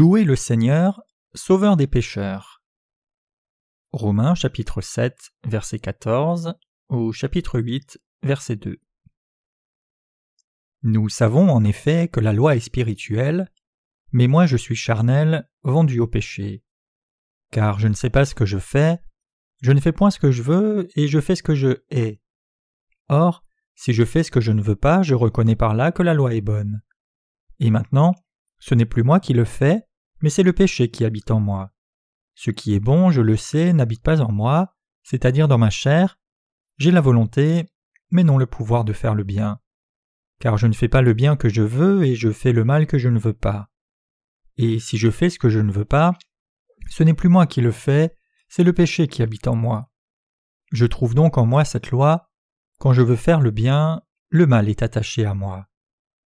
Louez le Seigneur, sauveur des pécheurs. Romains chapitre 7, verset 14 ou chapitre 8, verset 2. Nous savons en effet que la loi est spirituelle, mais moi je suis charnel, vendu au péché. Car je ne sais pas ce que je ne fais point ce que je veux, et je fais ce que je hais. Or, si je fais ce que je ne veux pas, je reconnais par là que la loi est bonne. Et maintenant, ce n'est plus moi qui le fais, mais c'est le péché qui habite en moi. Ce qui est bon, je le sais, n'habite pas en moi, c'est-à-dire dans ma chair. J'ai la volonté, mais non le pouvoir de faire le bien. Car je ne fais pas le bien que je veux, et je fais le mal que je ne veux pas. Et si je fais ce que je ne veux pas, ce n'est plus moi qui le fais, c'est le péché qui habite en moi. Je trouve donc en moi cette loi: quand je veux faire le bien, le mal est attaché à moi.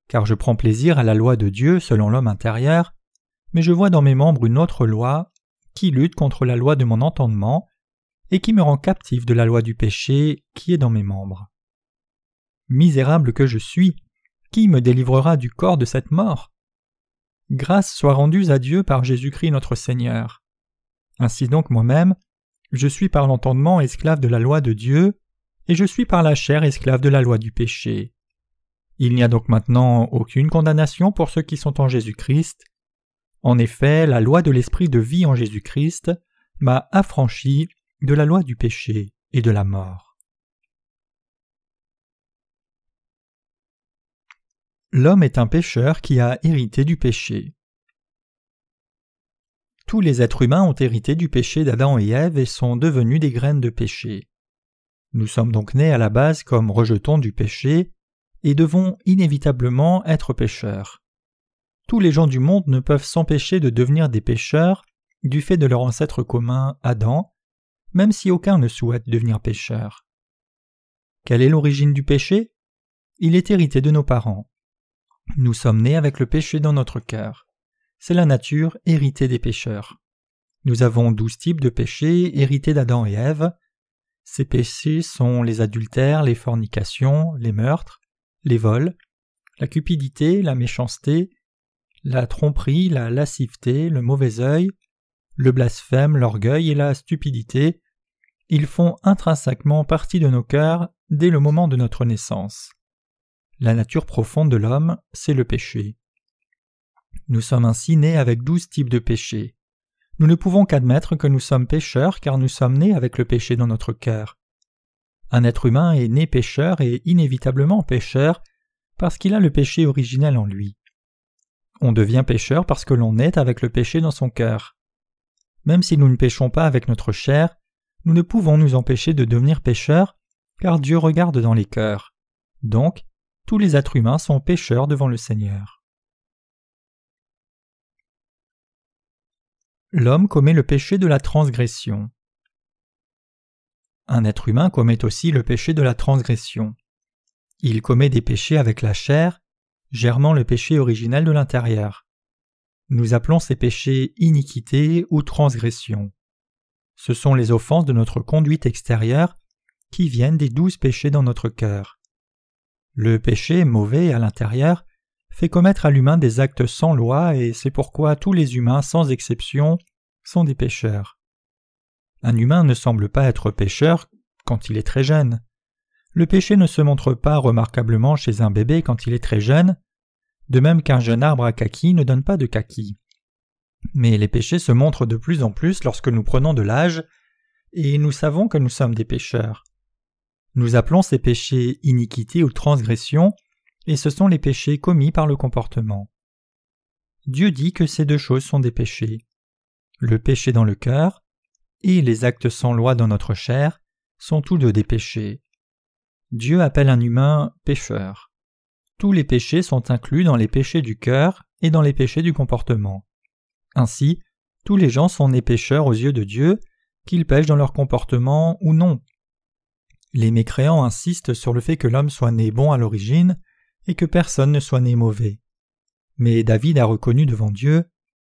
Car je prends plaisir à la loi de Dieu selon l'homme intérieur, mais je vois dans mes membres une autre loi qui lutte contre la loi de mon entendement et qui me rend captif de la loi du péché qui est dans mes membres. Misérable que je suis, qui me délivrera du corps de cette mort? Grâce soit rendue à Dieu par Jésus-Christ notre Seigneur. Ainsi donc moi-même, je suis par l'entendement esclave de la loi de Dieu, et je suis par la chair esclave de la loi du péché. Il n'y a donc maintenant aucune condamnation pour ceux qui sont en Jésus-Christ. En effet, la loi de l'esprit de vie en Jésus-Christ m'a affranchi de la loi du péché et de la mort. L'homme est un pécheur qui a hérité du péché. Tous les êtres humains ont hérité du péché d'Adam et Ève et sont devenus des graines de péché. Nous sommes donc nés à la base comme rejetons du péché et devons inévitablement être pécheurs. Tous les gens du monde ne peuvent s'empêcher de devenir des pécheurs du fait de leur ancêtre commun, Adam, même si aucun ne souhaite devenir pécheur. Quelle est l'origine du péché? Il est hérité de nos parents. Nous sommes nés avec le péché dans notre cœur. C'est la nature héritée des pécheurs. Nous avons 12 types de péchés hérités d'Adam et Ève. Ces péchés sont les adultères, les fornications, les meurtres, les vols, la cupidité, la méchanceté, la tromperie, la lasciveté, le mauvais œil, le blasphème, l'orgueil et la stupidité. Ils font intrinsèquement partie de nos cœurs dès le moment de notre naissance. La nature profonde de l'homme, c'est le péché. Nous sommes ainsi nés avec 12 types de péchés. Nous ne pouvons qu'admettre que nous sommes pécheurs car nous sommes nés avec le péché dans notre cœur. Un être humain est né pécheur et inévitablement pécheur parce qu'il a le péché originel en lui. On devient pécheur parce que l'on est avec le péché dans son cœur. Même si nous ne péchons pas avec notre chair, nous ne pouvons nous empêcher de devenir pécheurs car Dieu regarde dans les cœurs. Donc, tous les êtres humains sont pécheurs devant le Seigneur. L'homme commet le péché de la transgression. Un être humain commet aussi le péché de la transgression. Il commet des péchés avec la chair, germant le péché originel de l'intérieur. Nous appelons ces péchés iniquité ou transgression. Ce sont les offenses de notre conduite extérieure qui viennent des 12 péchés dans notre cœur. Le péché mauvais à l'intérieur fait commettre à l'humain des actes sans loi et c'est pourquoi tous les humains, sans exception, sont des pécheurs. Un humain ne semble pas être pécheur quand il est très jeune. Le péché ne se montre pas remarquablement chez un bébé quand il est très jeune, de même qu'un jeune arbre à kaki ne donne pas de kaki. Mais les péchés se montrent de plus en plus lorsque nous prenons de l'âge, et nous savons que nous sommes des pécheurs. Nous appelons ces péchés iniquité ou transgression, et ce sont les péchés commis par le comportement. Dieu dit que ces deux choses sont des péchés. Le péché dans le cœur et les actes sans loi dans notre chair sont tous deux des péchés. Dieu appelle un humain pécheur. Tous les péchés sont inclus dans les péchés du cœur et dans les péchés du comportement. Ainsi, tous les gens sont nés pécheurs aux yeux de Dieu, qu'ils pêchent dans leur comportement ou non. Les mécréants insistent sur le fait que l'homme soit né bon à l'origine et que personne ne soit né mauvais. Mais David a reconnu devant Dieu: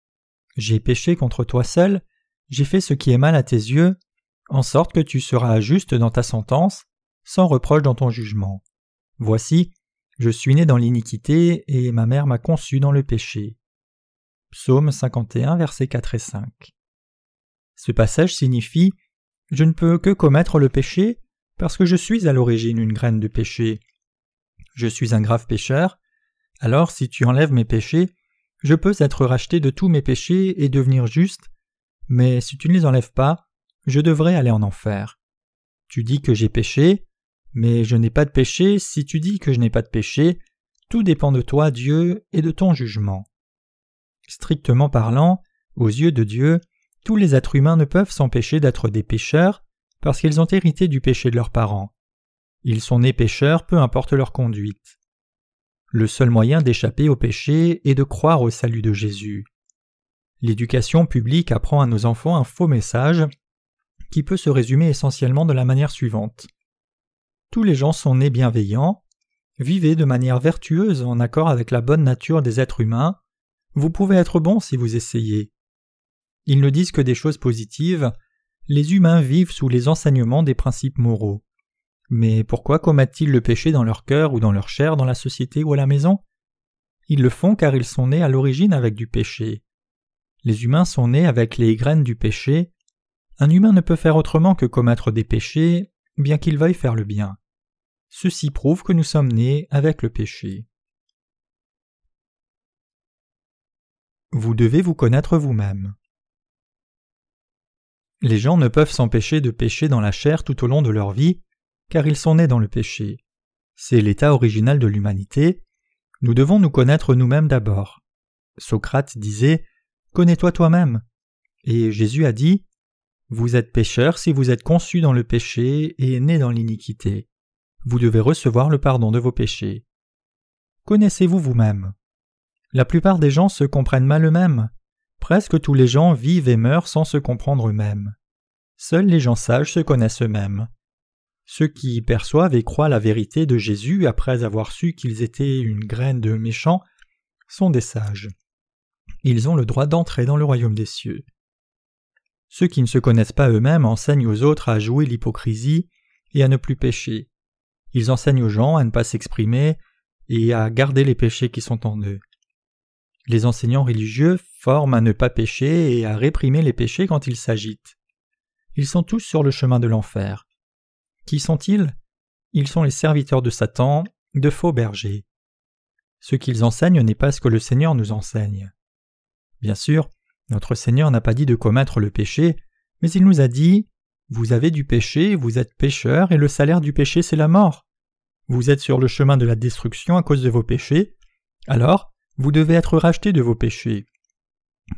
« J'ai péché contre toi seul, j'ai fait ce qui est mal à tes yeux, en sorte que tu seras juste dans ta sentence, sans reproche dans ton jugement. Voici, je suis né dans l'iniquité et ma mère m'a conçu dans le péché. » Psaume 51, versets 4 et 5. Ce passage signifie « Je ne peux que commettre le péché parce que je suis à l'origine une graine de péché. Je suis un grave pécheur, alors si tu enlèves mes péchés, je peux être racheté de tous mes péchés et devenir juste, mais si tu ne les enlèves pas, je devrais aller en enfer. Tu dis que j'ai péché, mais je n'ai pas de péché. Si tu dis que je n'ai pas de péché, tout dépend de toi, Dieu, et de ton jugement. » Strictement parlant, aux yeux de Dieu, tous les êtres humains ne peuvent s'empêcher d'être des pécheurs parce qu'ils ont hérité du péché de leurs parents. Ils sont nés pécheurs, peu importe leur conduite. Le seul moyen d'échapper au péché est de croire au salut de Jésus. L'éducation publique apprend à nos enfants un faux message qui peut se résumer essentiellement de la manière suivante. Tous les gens sont nés bienveillants, vivez de manière vertueuse en accord avec la bonne nature des êtres humains, vous pouvez être bon si vous essayez. Ils ne disent que des choses positives, les humains vivent sous les enseignements des principes moraux. Mais pourquoi commettent-ils le péché dans leur cœur ou dans leur chair dans la société ou à la maison? Ils le font car ils sont nés à l'origine avec du péché. Les humains sont nés avec les graines du péché. Un humain ne peut faire autrement que commettre des péchés, bien qu'il veuille faire le bien. Ceci prouve que nous sommes nés avec le péché. Vous devez vous connaître vous-même. Les gens ne peuvent s'empêcher de pécher dans la chair tout au long de leur vie, car ils sont nés dans le péché. C'est l'état original de l'humanité. Nous devons nous connaître nous-mêmes d'abord. Socrate disait « Connais-toi toi-même » et Jésus a dit « Vous êtes pécheurs si vous êtes conçus dans le péché et nés dans l'iniquité. Vous devez recevoir le pardon de vos péchés. » Connaissez-vous vous-même? La plupart des gens se comprennent mal eux-mêmes. Presque tous les gens vivent et meurent sans se comprendre eux-mêmes. Seuls les gens sages se connaissent eux-mêmes. Ceux qui perçoivent et croient la vérité de Jésus après avoir su qu'ils étaient une graine de méchants sont des sages. Ils ont le droit d'entrer dans le royaume des cieux. Ceux qui ne se connaissent pas eux-mêmes enseignent aux autres à jouer l'hypocrisie et à ne plus pécher. Ils enseignent aux gens à ne pas s'exprimer et à garder les péchés qui sont en eux. Les enseignants religieux forment à ne pas pécher et à réprimer les péchés quand ils s'agitent. Ils sont tous sur le chemin de l'enfer. Qui sont-ils? Ils sont les serviteurs de Satan, de faux bergers. Ce qu'ils enseignent n'est pas ce que le Seigneur nous enseigne. Bien sûr, notre Seigneur n'a pas dit de commettre le péché, mais il nous a dit « Vous avez du péché, vous êtes pécheurs, et le salaire du péché c'est la mort. Vous êtes sur le chemin de la destruction à cause de vos péchés, alors vous devez être rachetés de vos péchés.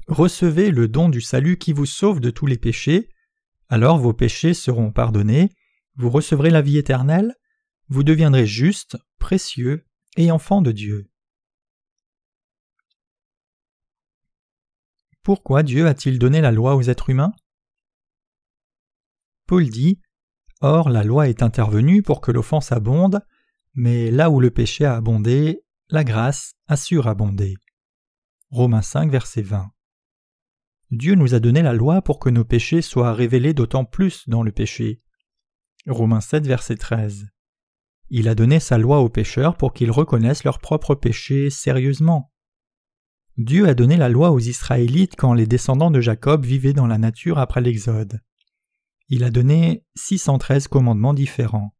Recevez le don du salut qui vous sauve de tous les péchés, alors vos péchés seront pardonnés, vous recevrez la vie éternelle, vous deviendrez justes, précieux et enfants de Dieu. » Pourquoi Dieu a-t-il donné la loi aux êtres humains? Paul dit « Or la loi est intervenue pour que l'offense abonde, mais là où le péché a abondé, la grâce a surabondé. » Romains 5, verset 20. Dieu nous a donné la loi pour que nos péchés soient révélés d'autant plus dans le péché. Romains 7, verset 13. Il a donné sa loi aux pécheurs pour qu'ils reconnaissent leurs propres péchés sérieusement. Dieu a donné la loi aux Israélites quand les descendants de Jacob vivaient dans la nature après l'Exode. Il a donné 613 commandements différents.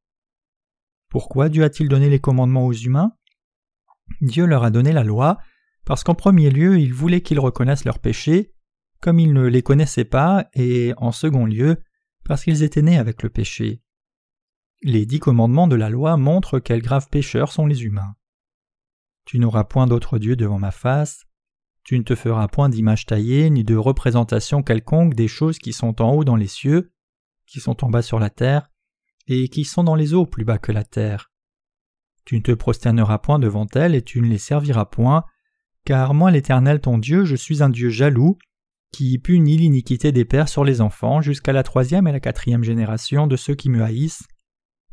Pourquoi Dieu a-t-il donné les commandements aux humains? Dieu leur a donné la loi parce qu'en premier lieu, il voulait qu'ils reconnaissent leurs péchés, comme ils ne les connaissaient pas, et en second lieu, parce qu'ils étaient nés avec le péché. Les 10 commandements de la loi montrent quels graves pécheurs sont les humains. Tu n'auras point d'autre Dieu devant ma face. Tu ne te feras point d'image taillée, ni de représentation quelconque des choses qui sont en haut dans les cieux, qui sont en bas sur la terre, et qui sont dans les eaux plus bas que la terre. Tu ne te prosterneras point devant elles, et tu ne les serviras point, car moi l'Éternel ton Dieu, je suis un Dieu jaloux, qui punit l'iniquité des pères sur les enfants jusqu'à la 3e et la 4e génération de ceux qui me haïssent,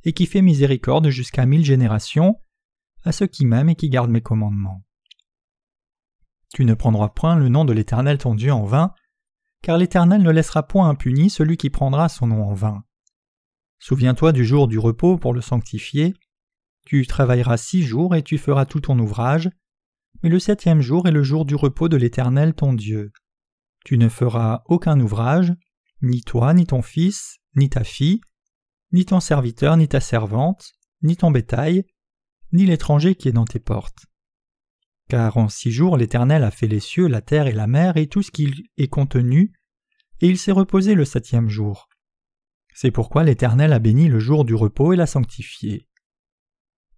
et qui fait miséricorde jusqu'à 1000 générations, à ceux qui m'aiment et qui gardent mes commandements. Tu ne prendras point le nom de l'Éternel ton Dieu en vain, car l'Éternel ne laissera point impuni celui qui prendra son nom en vain. Souviens-toi du jour du repos pour le sanctifier. Tu travailleras 6 jours et tu feras tout ton ouvrage, mais le 7e jour est le jour du repos de l'Éternel ton Dieu. Tu ne feras aucun ouvrage, ni toi, ni ton fils, ni ta fille, ni ton serviteur, ni ta servante, ni ton bétail, ni l'étranger qui est dans tes portes. Car en 6 jours l'Éternel a fait les cieux, la terre et la mer et tout ce qui est contenu, et il s'est reposé le 7e jour. C'est pourquoi l'Éternel a béni le jour du repos et l'a sanctifié.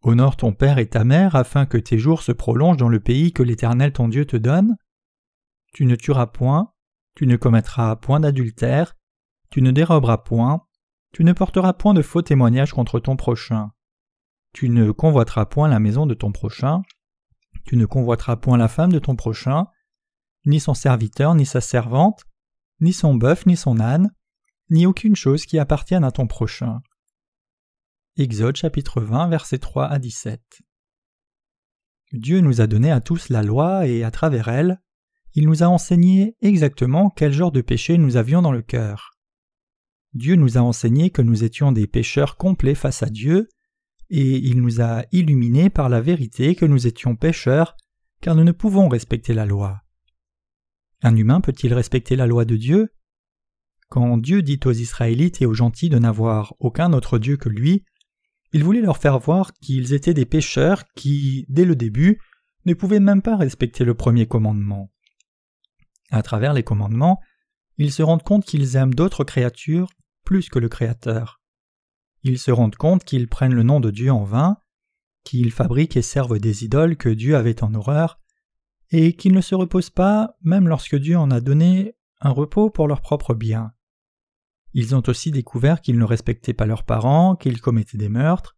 Honore ton père et ta mère afin que tes jours se prolongent dans le pays que l'Éternel ton Dieu te donne. Tu ne tueras point, tu ne commettras point d'adultère, tu ne déroberas point, tu ne porteras point de faux témoignages contre ton prochain. Tu ne convoiteras point la maison de ton prochain, tu ne convoiteras point la femme de ton prochain, ni son serviteur, ni sa servante, ni son bœuf, ni son âne, ni aucune chose qui appartienne à ton prochain. Exode chapitre 20, versets 3 à 17. Dieu nous a donné à tous la loi et à travers elle, il nous a enseigné exactement quel genre de péché nous avions dans le cœur. Dieu nous a enseigné que nous étions des pécheurs complets face à Dieu, et il nous a illuminés par la vérité que nous étions pécheurs, car nous ne pouvons respecter la loi. Un humain peut-il respecter la loi de Dieu? Quand Dieu dit aux Israélites et aux gentils de n'avoir aucun autre Dieu que lui, il voulait leur faire voir qu'ils étaient des pécheurs qui, dès le début, ne pouvaient même pas respecter le premier commandement. À travers les commandements, ils se rendent compte qu'ils aiment d'autres créatures plus que le Créateur. Ils se rendent compte qu'ils prennent le nom de Dieu en vain, qu'ils fabriquent et servent des idoles que Dieu avait en horreur, et qu'ils ne se reposent pas même lorsque Dieu en a donné un repos pour leur propre bien. Ils ont aussi découvert qu'ils ne respectaient pas leurs parents, qu'ils commettaient des meurtres,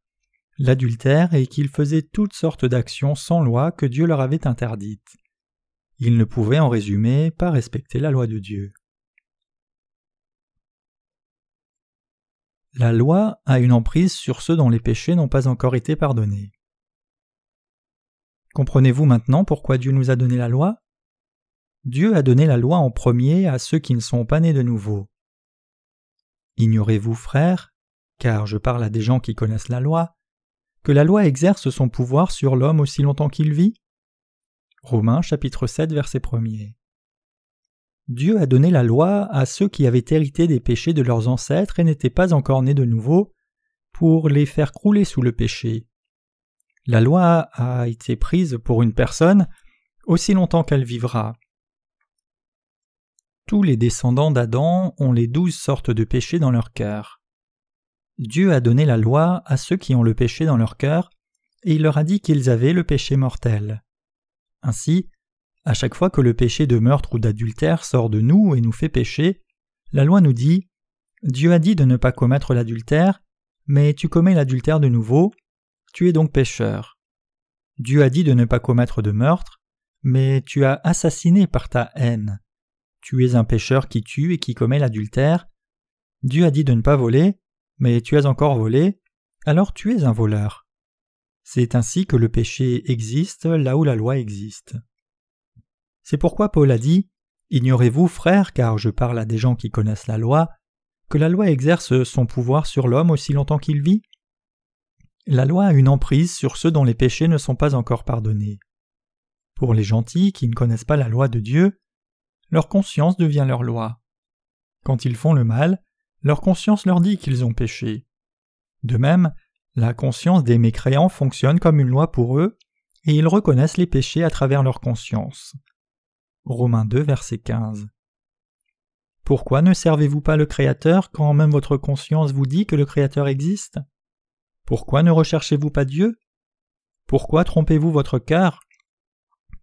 l'adultère et qu'ils faisaient toutes sortes d'actions sans loi que Dieu leur avait interdites. Ils ne pouvaient en résumé pas respecter la loi de Dieu. La loi a une emprise sur ceux dont les péchés n'ont pas encore été pardonnés. Comprenez-vous maintenant pourquoi Dieu nous a donné la loi? Dieu a donné la loi en premier à ceux qui ne sont pas nés de nouveau. Ignorez-vous, frères, car je parle à des gens qui connaissent la loi, que la loi exerce son pouvoir sur l'homme aussi longtemps qu'il vit? Romains chapitre 7 verset 1er. Dieu a donné la loi à ceux qui avaient hérité des péchés de leurs ancêtres et n'étaient pas encore nés de nouveau, pour les faire crouler sous le péché. La loi a été prise pour une personne aussi longtemps qu'elle vivra. Tous les descendants d'Adam ont les 12 sortes de péchés dans leur cœur. Dieu a donné la loi à ceux qui ont le péché dans leur cœur, et il leur a dit qu'ils avaient le péché mortel. Ainsi, à chaque fois que le péché de meurtre ou d'adultère sort de nous et nous fait pécher, la loi nous dit « Dieu a dit de ne pas commettre l'adultère, mais tu commets l'adultère de nouveau, tu es donc pécheur. Dieu a dit de ne pas commettre de meurtre, mais tu as assassiné par ta haine. Tu es un pécheur qui tue et qui commet l'adultère. Dieu a dit de ne pas voler, mais tu as encore volé, alors tu es un voleur. » C'est ainsi que le péché existe là où la loi existe. C'est pourquoi Paul a dit « Ignorez-vous, frères, car je parle à des gens qui connaissent la loi, que la loi exerce son pouvoir sur l'homme aussi longtemps qu'il vit ?» La loi a une emprise sur ceux dont les péchés ne sont pas encore pardonnés. Pour les gentils qui ne connaissent pas la loi de Dieu, leur conscience devient leur loi. Quand ils font le mal, leur conscience leur dit qu'ils ont péché. De même, la conscience des mécréants fonctionne comme une loi pour eux, et ils reconnaissent les péchés à travers leur conscience. Romains 2, verset 15. Pourquoi ne servez-vous pas le Créateur quand même votre conscience vous dit que le Créateur existe? Pourquoi ne recherchez-vous pas Dieu? Pourquoi trompez-vous votre cœur?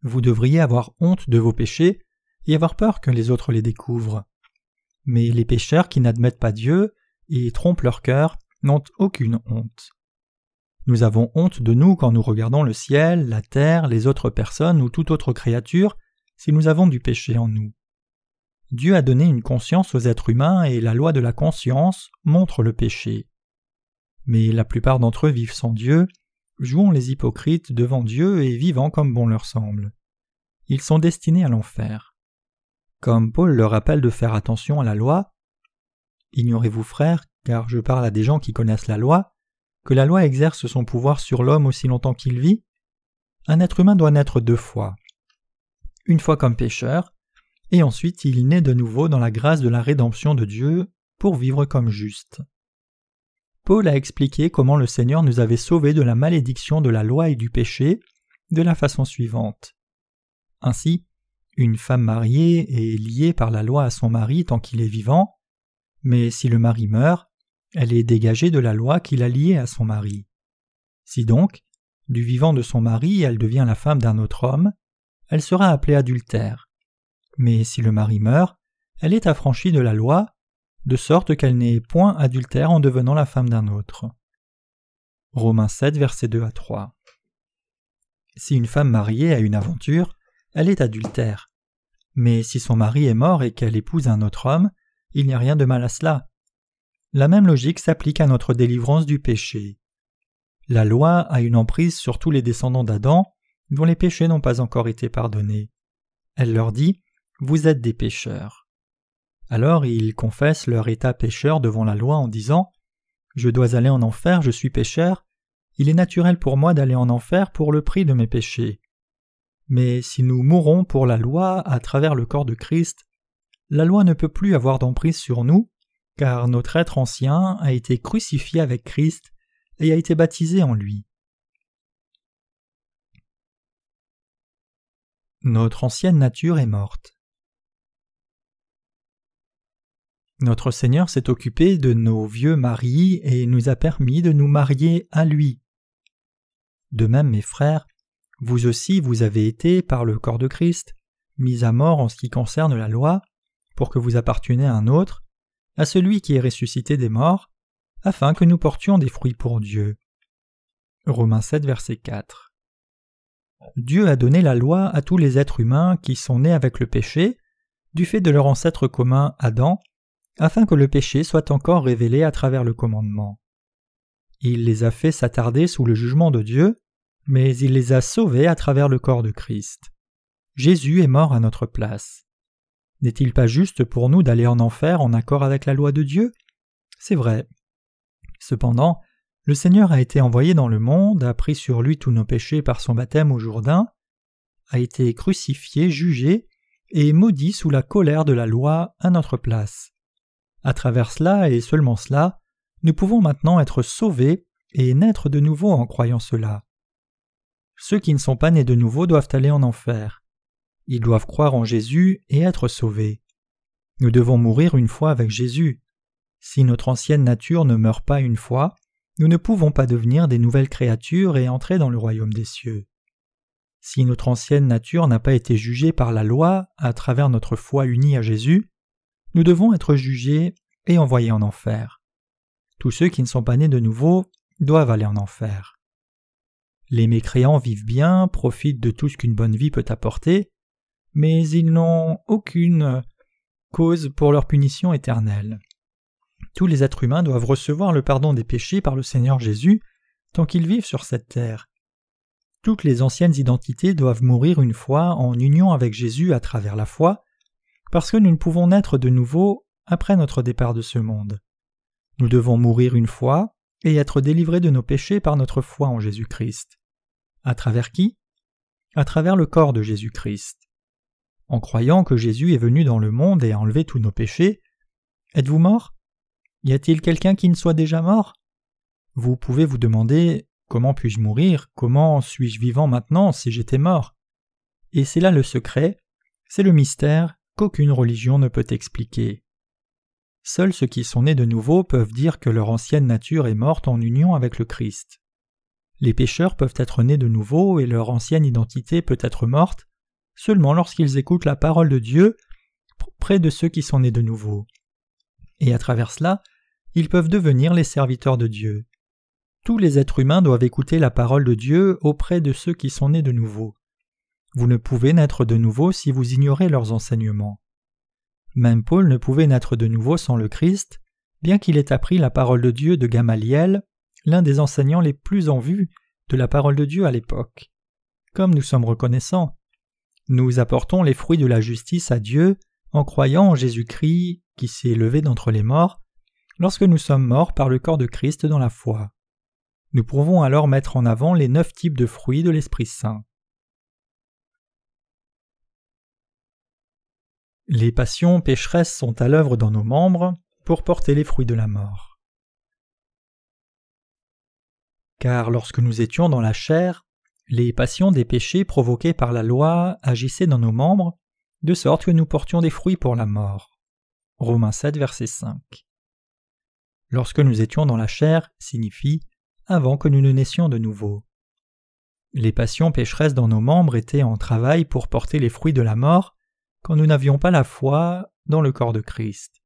Vous devriez avoir honte de vos péchés et avoir peur que les autres les découvrent. Mais les pécheurs qui n'admettent pas Dieu et trompent leur cœur n'ont aucune honte. Nous avons honte de nous quand nous regardons le ciel, la terre, les autres personnes ou toute autre créature si nous avons du péché en nous. Dieu a donné une conscience aux êtres humains et la loi de la conscience montre le péché. Mais la plupart d'entre eux vivent sans Dieu, jouant les hypocrites devant Dieu et vivant comme bon leur semble. Ils sont destinés à l'enfer. Comme Paul leur rappelle de faire attention à la loi, « Ignorez-vous, frères, car je parle à des gens qui connaissent la loi, que la loi exerce son pouvoir sur l'homme aussi longtemps qu'il vit? un être humain doit naître 2 fois. Une fois comme pécheur, et ensuite il naît de nouveau dans la grâce de la rédemption de Dieu pour vivre comme juste. Paul a expliqué comment le Seigneur nous avait sauvés de la malédiction de la loi et du péché de la façon suivante. Ainsi, une femme mariée est liée par la loi à son mari tant qu'il est vivant, mais si le mari meurt, elle est dégagée de la loi qui l'a liée à son mari. Si donc, du vivant de son mari, elle devient la femme d'un autre homme, elle sera appelée adultère. Mais si le mari meurt, elle est affranchie de la loi, de sorte qu'elle n'est point adultère en devenant la femme d'un autre. Romains 7, versets 2 à 3. Si une femme mariée a une aventure, elle est adultère. Mais si son mari est mort et qu'elle épouse un autre homme, il n'y a rien de mal à cela. La même logique s'applique à notre délivrance du péché. La loi a une emprise sur tous les descendants d'Adam, dont les péchés n'ont pas encore été pardonnés. Elle leur dit « Vous êtes des pécheurs ». Alors ils confessent leur état pécheur devant la loi en disant « Je dois aller en enfer, je suis pécheur, il est naturel pour moi d'aller en enfer pour le prix de mes péchés. » Mais si nous mourons pour la loi à travers le corps de Christ, la loi ne peut plus avoir d'emprise sur nous, car notre être ancien a été crucifié avec Christ et a été baptisé en lui. Notre ancienne nature est morte. Notre Seigneur s'est occupé de nos vieux maris et nous a permis de nous marier à lui. De même, mes frères, vous aussi vous avez été, par le corps de Christ, mis à mort en ce qui concerne la loi, pour que vous apparteniez à un autre, à celui qui est ressuscité des morts, afin que nous portions des fruits pour Dieu. Romains 7, verset 4. Dieu a donné la loi à tous les êtres humains qui sont nés avec le péché, du fait de leur ancêtre commun Adam, afin que le péché soit encore révélé à travers le commandement. Il les a fait s'attarder sous le jugement de Dieu, mais il les a sauvés à travers le corps de Christ. Jésus est mort à notre place. N'est-il pas juste pour nous d'aller en enfer en accord avec la loi de Dieu? C'est vrai. Cependant, le Seigneur a été envoyé dans le monde, a pris sur lui tous nos péchés par son baptême au Jourdain, a été crucifié, jugé et maudit sous la colère de la loi à notre place. À travers cela et seulement cela, nous pouvons maintenant être sauvés et naître de nouveau en croyant cela. Ceux qui ne sont pas nés de nouveau doivent aller en enfer. Ils doivent croire en Jésus et être sauvés. Nous devons mourir une fois avec Jésus. Si notre ancienne nature ne meurt pas une fois, nous ne pouvons pas devenir des nouvelles créatures et entrer dans le royaume des cieux. Si notre ancienne nature n'a pas été jugée par la loi à travers notre foi unie à Jésus, nous devons être jugés et envoyés en enfer. Tous ceux qui ne sont pas nés de nouveau doivent aller en enfer. Les mécréants vivent bien, profitent de tout ce qu'une bonne vie peut apporter, mais ils n'ont aucune cause pour leur punition éternelle. Tous les êtres humains doivent recevoir le pardon des péchés par le Seigneur Jésus tant qu'ils vivent sur cette terre. Toutes les anciennes identités doivent mourir une fois en union avec Jésus à travers la foi, parce que nous ne pouvons naître de nouveau après notre départ de ce monde. Nous devons mourir une fois et être délivrés de nos péchés par notre foi en Jésus-Christ. À travers qui? À travers le corps de Jésus-Christ. En croyant que Jésus est venu dans le monde et a enlevé tous nos péchés, êtes-vous mort? Y a-t-il quelqu'un qui ne soit déjà mort? Vous pouvez vous demander « Comment puis-je mourir? Comment suis-je vivant maintenant si j'étais mort ?» Et c'est là le secret, c'est le mystère qu'aucune religion ne peut expliquer. Seuls ceux qui sont nés de nouveau peuvent dire que leur ancienne nature est morte en union avec le Christ. Les pécheurs peuvent être nés de nouveau et leur ancienne identité peut être morte seulement lorsqu'ils écoutent la parole de Dieu près de ceux qui sont nés de nouveau. Et à travers cela, ils peuvent devenir les serviteurs de Dieu. Tous les êtres humains doivent écouter la parole de Dieu auprès de ceux qui sont nés de nouveau. Vous ne pouvez naître de nouveau si vous ignorez leurs enseignements. Même Paul ne pouvait naître de nouveau sans le Christ, bien qu'il ait appris la parole de Dieu de Gamaliel, l'un des enseignants les plus en vue de la parole de Dieu à l'époque. Comme nous sommes reconnaissants, nous apportons les fruits de la justice à Dieu en croyant en Jésus-Christ qui s'est levé d'entre les morts, lorsque nous sommes morts par le corps de Christ dans la foi. Nous pouvons alors mettre en avant les 9 types de fruits de l'Esprit Saint. Les passions pécheresses sont à l'œuvre dans nos membres pour porter les fruits de la mort. Car lorsque nous étions dans la chair, les passions des péchés provoqués par la loi agissaient dans nos membres, de sorte que nous portions des fruits pour la mort. Romains 7, verset 5. Lorsque nous étions dans la chair signifie avant que nous ne naissions de nouveau. Les passions pécheresses dans nos membres étaient en travail pour porter les fruits de la mort quand nous n'avions pas la foi dans le corps de Christ.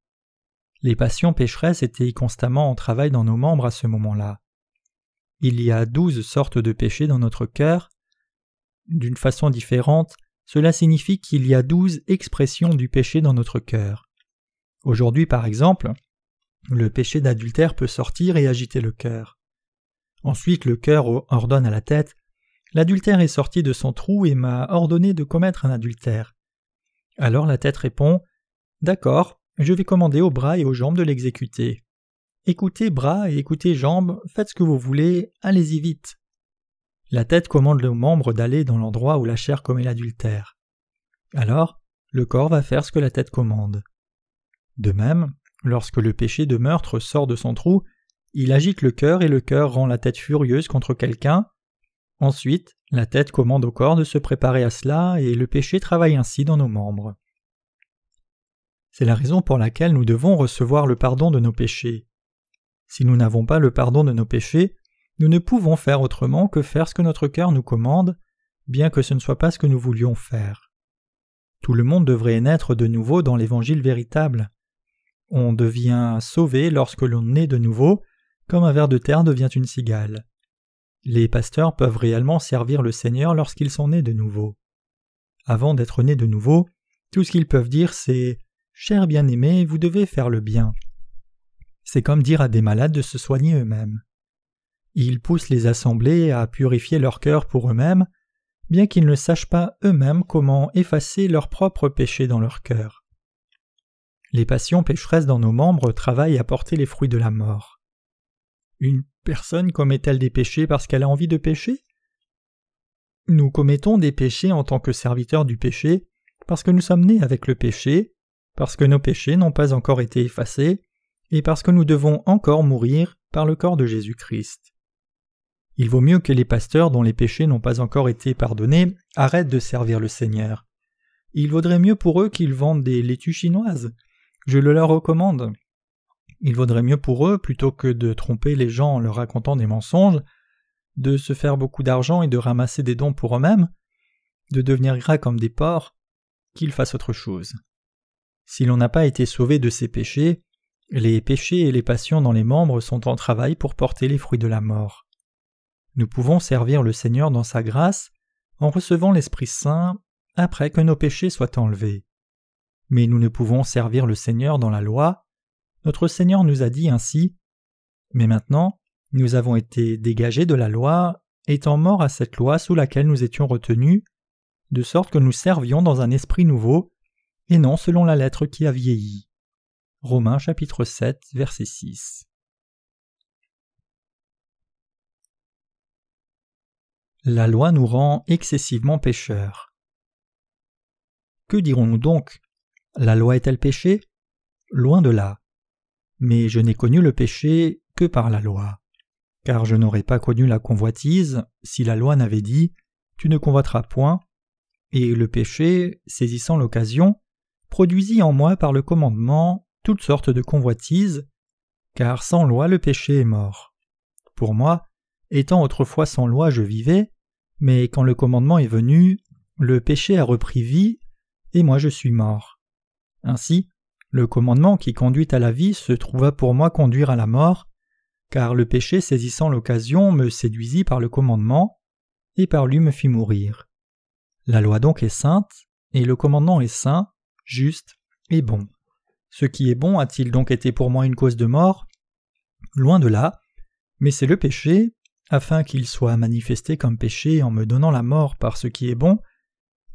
Les passions pécheresses étaient constamment en travail dans nos membres à ce moment-là. Il y a 12 sortes de péchés dans notre cœur. D'une façon différente, cela signifie qu'il y a 12 expressions du péché dans notre cœur. Aujourd'hui, par exemple, le péché d'adultère peut sortir et agiter le cœur. Ensuite, le cœur ordonne à la tête « L'adultère est sorti de son trou et m'a ordonné de commettre un adultère. » Alors la tête répond « D'accord, je vais commander aux bras et aux jambes de l'exécuter. Écoutez bras et écoutez jambes, faites ce que vous voulez, allez-y vite. » La tête commande aux membres d'aller dans l'endroit où la chair commet l'adultère. Alors, le corps va faire ce que la tête commande. De même, lorsque le péché de meurtre sort de son trou, il agite le cœur et le cœur rend la tête furieuse contre quelqu'un. Ensuite, la tête commande au corps de se préparer à cela et le péché travaille ainsi dans nos membres. C'est la raison pour laquelle nous devons recevoir le pardon de nos péchés. Si nous n'avons pas le pardon de nos péchés, nous ne pouvons faire autrement que faire ce que notre cœur nous commande, bien que ce ne soit pas ce que nous voulions faire. Tout le monde devrait naître de nouveau dans l'Évangile véritable. On devient sauvé lorsque l'on naît de nouveau, comme un ver de terre devient une cigale. Les pasteurs peuvent réellement servir le Seigneur lorsqu'ils sont nés de nouveau. Avant d'être nés de nouveau, tout ce qu'ils peuvent dire c'est « Cher bien-aimé, vous devez faire le bien ». C'est comme dire à des malades de se soigner eux-mêmes. Ils poussent les assemblées à purifier leur cœur pour eux-mêmes, bien qu'ils ne sachent pas eux-mêmes comment effacer leurs propres péchés dans leur cœur. Les passions pécheresses dans nos membres travaillent à porter les fruits de la mort. Une personne commet-elle des péchés parce qu'elle a envie de pécher? Nous commettons des péchés en tant que serviteurs du péché parce que nous sommes nés avec le péché, parce que nos péchés n'ont pas encore été effacés, et parce que nous devons encore mourir par le corps de Jésus-Christ. Il vaut mieux que les pasteurs dont les péchés n'ont pas encore été pardonnés arrêtent de servir le Seigneur. Il vaudrait mieux pour eux qu'ils vendent des laitues chinoises. Je le leur recommande. Il vaudrait mieux pour eux, plutôt que de tromper les gens en leur racontant des mensonges, de se faire beaucoup d'argent et de ramasser des dons pour eux-mêmes, de devenir gras comme des porcs, qu'ils fassent autre chose. Si l'on n'a pas été sauvé de ces péchés, les péchés et les passions dans les membres sont en travail pour porter les fruits de la mort. Nous pouvons servir le Seigneur dans sa grâce en recevant l'Esprit Saint après que nos péchés soient enlevés. Mais nous ne pouvons servir le Seigneur dans la loi. Notre Seigneur nous a dit ainsi « Mais maintenant, nous avons été dégagés de la loi, étant morts à cette loi sous laquelle nous étions retenus, de sorte que nous servions dans un esprit nouveau, et non selon la lettre qui a vieilli. » Romains chapitre 7, verset 6. La loi nous rend excessivement pécheurs. Que dirons-nous donc? La loi est-elle péché? Loin de là. Mais je n'ai connu le péché que par la loi. Car je n'aurais pas connu la convoitise si la loi n'avait dit « Tu ne convoiteras point », et le péché, saisissant l'occasion, produisit en moi par le commandement toutes sortes de convoitises, car sans loi le péché est mort. Pour moi, étant autrefois sans loi je vivais, mais quand le commandement est venu, le péché a repris vie, et moi je suis mort. Ainsi, le commandement qui conduit à la vie se trouva pour moi conduire à la mort, car le péché saisissant l'occasion me séduisit par le commandement, et par lui me fit mourir. La loi donc est sainte, et le commandement est saint, juste et bon. Ce qui est bon a-t-il donc été pour moi une cause de mort? Loin de là, mais c'est le péché, afin qu'il soit manifesté comme péché en me donnant la mort par ce qui est bon,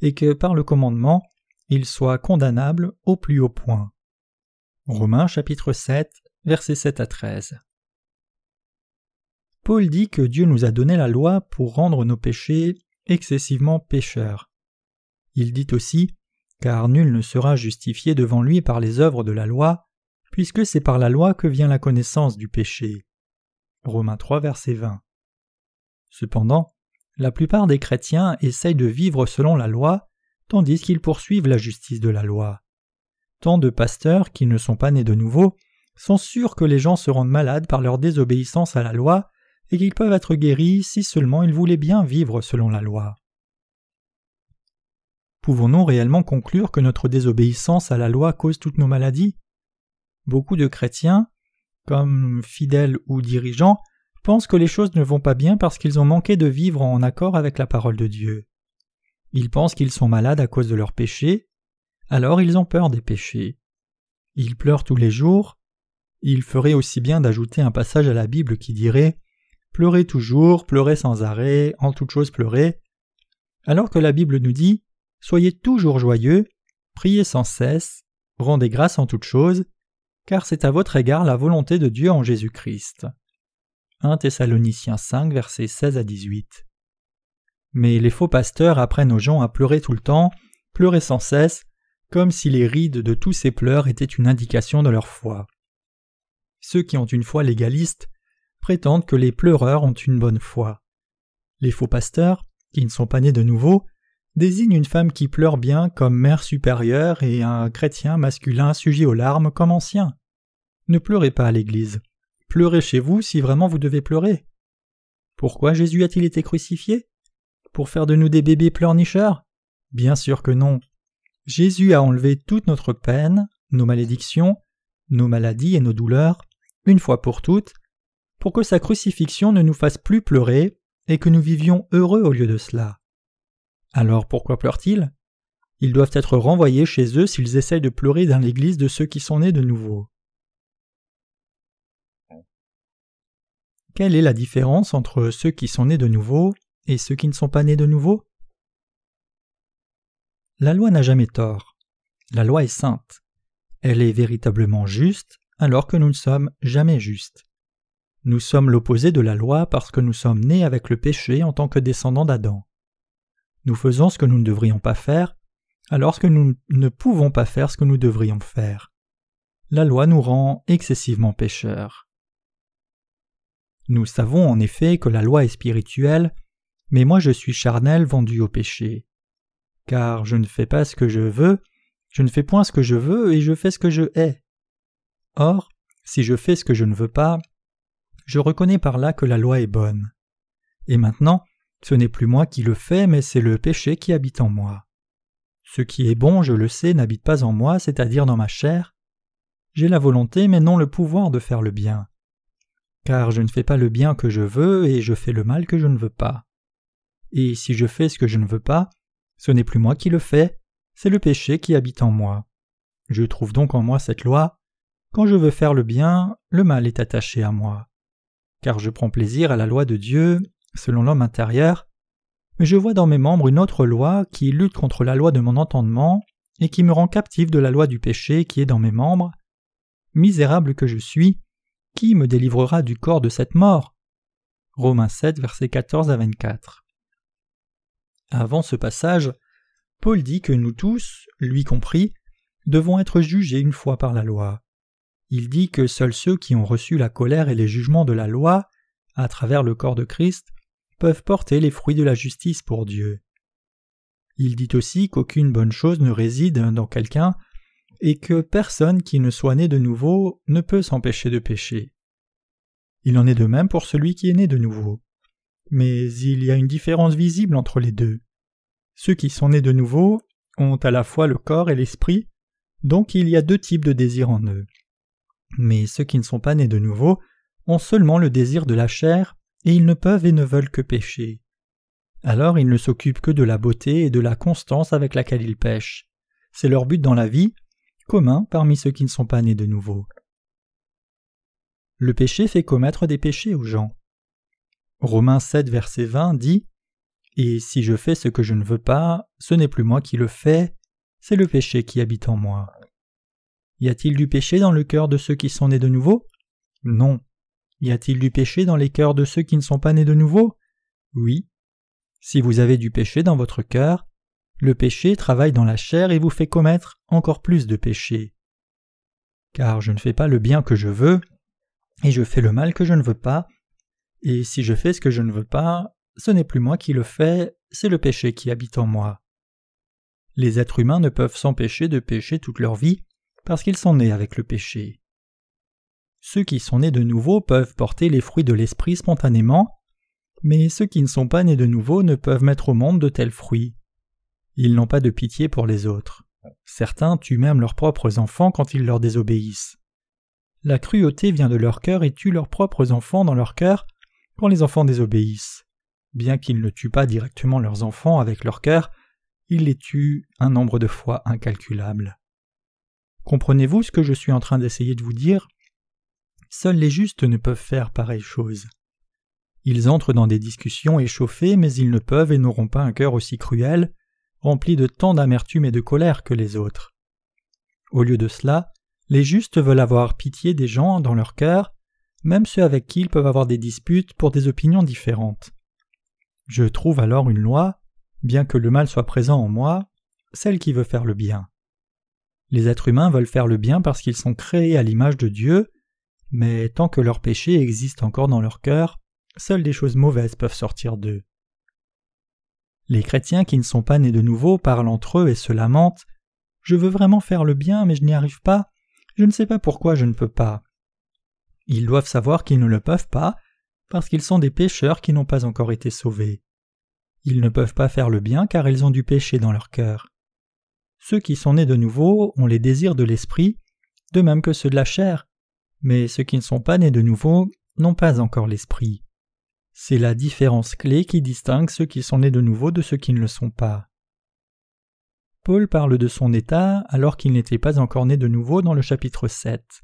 et que par le commandement, il soit condamnable au plus haut point. Romains chapitre 7, versets 7 à 13. Paul dit que Dieu nous a donné la loi pour rendre nos péchés excessivement pécheurs. Il dit aussi car nul ne sera justifié devant lui par les œuvres de la loi, puisque c'est par la loi que vient la connaissance du péché. Romains 3, verset 20. Cependant, la plupart des chrétiens essayent de vivre selon la loi, tandis qu'ils poursuivent la justice de la loi. Tant de pasteurs qui ne sont pas nés de nouveau sont sûrs que les gens se rendent malades par leur désobéissance à la loi et qu'ils peuvent être guéris si seulement ils voulaient bien vivre selon la loi. Pouvons-nous réellement conclure que notre désobéissance à la loi cause toutes nos maladies? Beaucoup de chrétiens, comme fidèles ou dirigeants, pensent que les choses ne vont pas bien parce qu'ils ont manqué de vivre en accord avec la parole de Dieu. Ils pensent qu'ils sont malades à cause de leurs péchés, alors ils ont peur des péchés. Ils pleurent tous les jours. Il ferait aussi bien d'ajouter un passage à la Bible qui dirait « Pleurez toujours, pleurez sans arrêt, en toutes choses pleurez », alors que la Bible nous dit « Soyez toujours joyeux, priez sans cesse, rendez grâce en toutes choses, car c'est à votre égard la volonté de Dieu en Jésus-Christ. » 1 Thessaloniciens 5, versets 16 à 18. Mais les faux pasteurs apprennent aux gens à pleurer tout le temps, pleurer sans cesse, comme si les rides de tous ces pleurs étaient une indication de leur foi. Ceux qui ont une foi légaliste prétendent que les pleureurs ont une bonne foi. Les faux pasteurs, qui ne sont pas nés de nouveau, désignent une femme qui pleure bien comme mère supérieure et un chrétien masculin sujet aux larmes comme ancien. Ne pleurez pas à l'église. Pleurez chez vous si vraiment vous devez pleurer. Pourquoi Jésus a-t-il été crucifié? Pour faire de nous des bébés pleurnicheurs? Bien sûr que non. Jésus a enlevé toute notre peine, nos malédictions, nos maladies et nos douleurs, une fois pour toutes, pour que sa crucifixion ne nous fasse plus pleurer et que nous vivions heureux au lieu de cela. Alors pourquoi pleurent-ils? Ils doivent être renvoyés chez eux s'ils essayent de pleurer dans l'église de ceux qui sont nés de nouveau. Quelle est la différence entre ceux qui sont nés de nouveau et ceux qui ne sont pas nés de nouveau? La loi n'a jamais tort. La loi est sainte. Elle est véritablement juste, alors que nous ne sommes jamais justes. Nous sommes l'opposé de la loi parce que nous sommes nés avec le péché en tant que descendants d'Adam. Nous faisons ce que nous ne devrions pas faire, alors que nous ne pouvons pas faire ce que nous devrions faire. La loi nous rend excessivement pécheurs. Nous savons en effet que la loi est spirituelle, mais moi je suis charnel vendu au péché. Car je ne fais pas ce que je veux, je ne fais point ce que je veux et je fais ce que je hais. Or, si je fais ce que je ne veux pas, je reconnais par là que la loi est bonne. Et maintenant, ce n'est plus moi qui le fais, mais c'est le péché qui habite en moi. Ce qui est bon, je le sais, n'habite pas en moi, c'est-à-dire dans ma chair. J'ai la volonté, mais non le pouvoir de faire le bien. Car je ne fais pas le bien que je veux et je fais le mal que je ne veux pas. Et si je fais ce que je ne veux pas, ce n'est plus moi qui le fais, c'est le péché qui habite en moi. Je trouve donc en moi cette loi. Quand je veux faire le bien, le mal est attaché à moi. Car je prends plaisir à la loi de Dieu, selon l'homme intérieur, mais je vois dans mes membres une autre loi qui lutte contre la loi de mon entendement et qui me rend captif de la loi du péché qui est dans mes membres. Misérable que je suis, qui me délivrera du corps de cette mort? Romains 7, versets 14 à 24. Avant ce passage, Paul dit que nous tous, lui compris, devons être jugés une fois par la loi. Il dit que seuls ceux qui ont reçu la colère et les jugements de la loi, à travers le corps de Christ, peuvent porter les fruits de la justice pour Dieu. Il dit aussi qu'aucune bonne chose ne réside dans quelqu'un et que personne qui ne soit né de nouveau ne peut s'empêcher de pécher. Il en est de même pour celui qui est né de nouveau. Mais il y a une différence visible entre les deux. Ceux qui sont nés de nouveau ont à la fois le corps et l'esprit, donc il y a deux types de désirs en eux. Mais ceux qui ne sont pas nés de nouveau ont seulement le désir de la chair, et ils ne peuvent et ne veulent que pécher. Alors ils ne s'occupent que de la beauté et de la constance avec laquelle ils pêchent. C'est leur but dans la vie, commun parmi ceux qui ne sont pas nés de nouveau. Le péché fait commettre des péchés aux gens. Romains 7, verset 20 dit « Et si je fais ce que je ne veux pas, ce n'est plus moi qui le fais, c'est le péché qui habite en moi. » Y a-t-il du péché dans le cœur de ceux qui sont nés de nouveau? Non. Y a-t-il du péché dans les cœurs de ceux qui ne sont pas nés de nouveau? Oui. Si vous avez du péché dans votre cœur, le péché travaille dans la chair et vous fait commettre encore plus de péchés. Car je ne fais pas le bien que je veux, et je fais le mal que je ne veux pas, et si je fais ce que je ne veux pas, ce n'est plus moi qui le fais, c'est le péché qui habite en moi. Les êtres humains ne peuvent s'empêcher de pécher toute leur vie, parce qu'ils sont nés avec le péché. Ceux qui sont nés de nouveau peuvent porter les fruits de l'esprit spontanément, mais ceux qui ne sont pas nés de nouveau ne peuvent mettre au monde de tels fruits. Ils n'ont pas de pitié pour les autres. Certains tuent même leurs propres enfants quand ils leur désobéissent. La cruauté vient de leur cœur et tue leurs propres enfants dans leur cœur quand les enfants désobéissent. Bien qu'ils ne tuent pas directement leurs enfants avec leur cœur, ils les tuent un nombre de fois incalculable. Comprenez-vous ce que je suis en train d'essayer de vous dire ? Seuls les justes ne peuvent faire pareille chose. Ils entrent dans des discussions échauffées, mais ils ne peuvent et n'auront pas un cœur aussi cruel, rempli de tant d'amertume et de colère que les autres. Au lieu de cela, les justes veulent avoir pitié des gens dans leur cœur, même ceux avec qui ils peuvent avoir des disputes pour des opinions différentes. Je trouve alors une loi, bien que le mal soit présent en moi, celle qui veut faire le bien. Les êtres humains veulent faire le bien parce qu'ils sont créés à l'image de Dieu, mais tant que leur péché existe encore dans leur cœur, seules des choses mauvaises peuvent sortir d'eux. Les chrétiens qui ne sont pas nés de nouveau parlent entre eux et se lamentent « Je veux vraiment faire le bien, mais je n'y arrive pas, je ne sais pas pourquoi je ne peux pas. » Ils doivent savoir qu'ils ne le peuvent pas, parce qu'ils sont des pécheurs qui n'ont pas encore été sauvés. Ils ne peuvent pas faire le bien car ils ont du péché dans leur cœur. Ceux qui sont nés de nouveau ont les désirs de l'esprit, de même que ceux de la chair, mais ceux qui ne sont pas nés de nouveau n'ont pas encore l'esprit. C'est la différence clé qui distingue ceux qui sont nés de nouveau de ceux qui ne le sont pas. Paul parle de son état alors qu'il n'était pas encore né de nouveau dans le chapitre 7.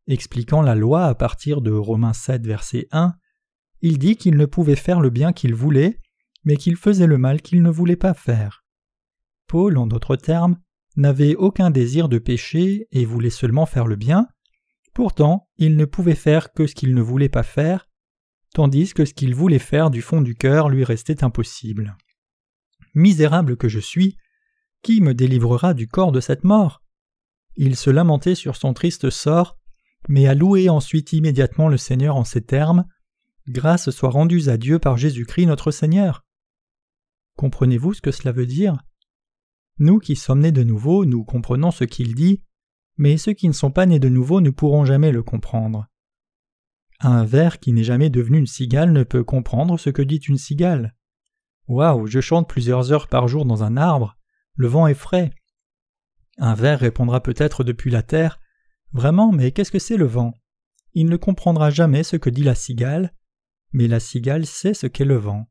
Expliquant la loi à partir de Romains 7, verset 1, il dit qu'il ne pouvait faire le bien qu'il voulait, mais qu'il faisait le mal qu'il ne voulait pas faire. Paul, en d'autres termes, n'avait aucun désir de péché et voulait seulement faire le bien. Pourtant, il ne pouvait faire que ce qu'il ne voulait pas faire, tandis que ce qu'il voulait faire du fond du cœur lui restait impossible. Misérable que je suis, qui me délivrera du corps de cette mort ? Il se lamentait sur son triste sort, mais a loué ensuite immédiatement le Seigneur en ces termes : « Grâce soit rendue à Dieu par Jésus-Christ notre Seigneur. » Comprenez-vous ce que cela veut dire ? Nous qui sommes nés de nouveau, nous comprenons ce qu'il dit, mais ceux qui ne sont pas nés de nouveau ne pourront jamais le comprendre. Un ver qui n'est jamais devenu une cigale ne peut comprendre ce que dit une cigale. Waouh, je chante plusieurs heures par jour dans un arbre, le vent est frais. Un ver répondra peut-être depuis la terre : Vraiment, mais qu'est-ce que c'est le vent ? Il ne comprendra jamais ce que dit la cigale, mais la cigale sait ce qu'est le vent.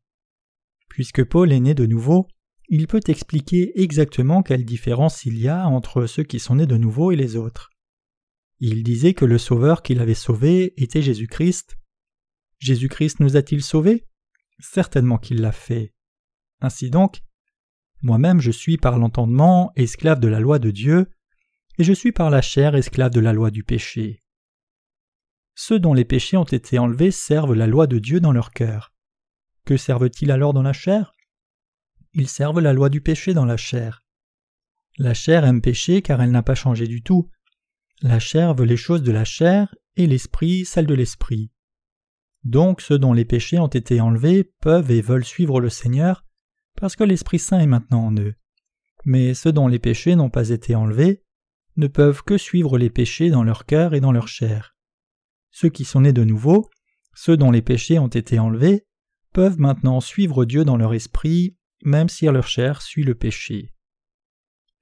Puisque Paul est né de nouveau, il peut expliquer exactement quelle différence il y a entre ceux qui sont nés de nouveau et les autres. Il disait que le Sauveur qu'il avait sauvé était Jésus-Christ. Jésus-Christ nous a-t-il sauvés ? Certainement qu'il l'a fait. Ainsi donc, moi-même je suis par l'entendement esclave de la loi de Dieu, et je suis par la chair esclave de la loi du péché. Ceux dont les péchés ont été enlevés servent la loi de Dieu dans leur cœur. Que servent-ils alors dans la chair ? Ils servent la loi du péché dans la chair. La chair aime pécher car elle n'a pas changé du tout. La chair veut les choses de la chair et l'esprit celles de l'esprit. Donc ceux dont les péchés ont été enlevés peuvent et veulent suivre le Seigneur parce que l'Esprit Saint est maintenant en eux. Mais ceux dont les péchés n'ont pas été enlevés ne peuvent que suivre les péchés dans leur cœur et dans leur chair. Ceux qui sont nés de nouveau, ceux dont les péchés ont été enlevés, peuvent maintenant suivre Dieu dans leur esprit, même si leur chair suit le péché.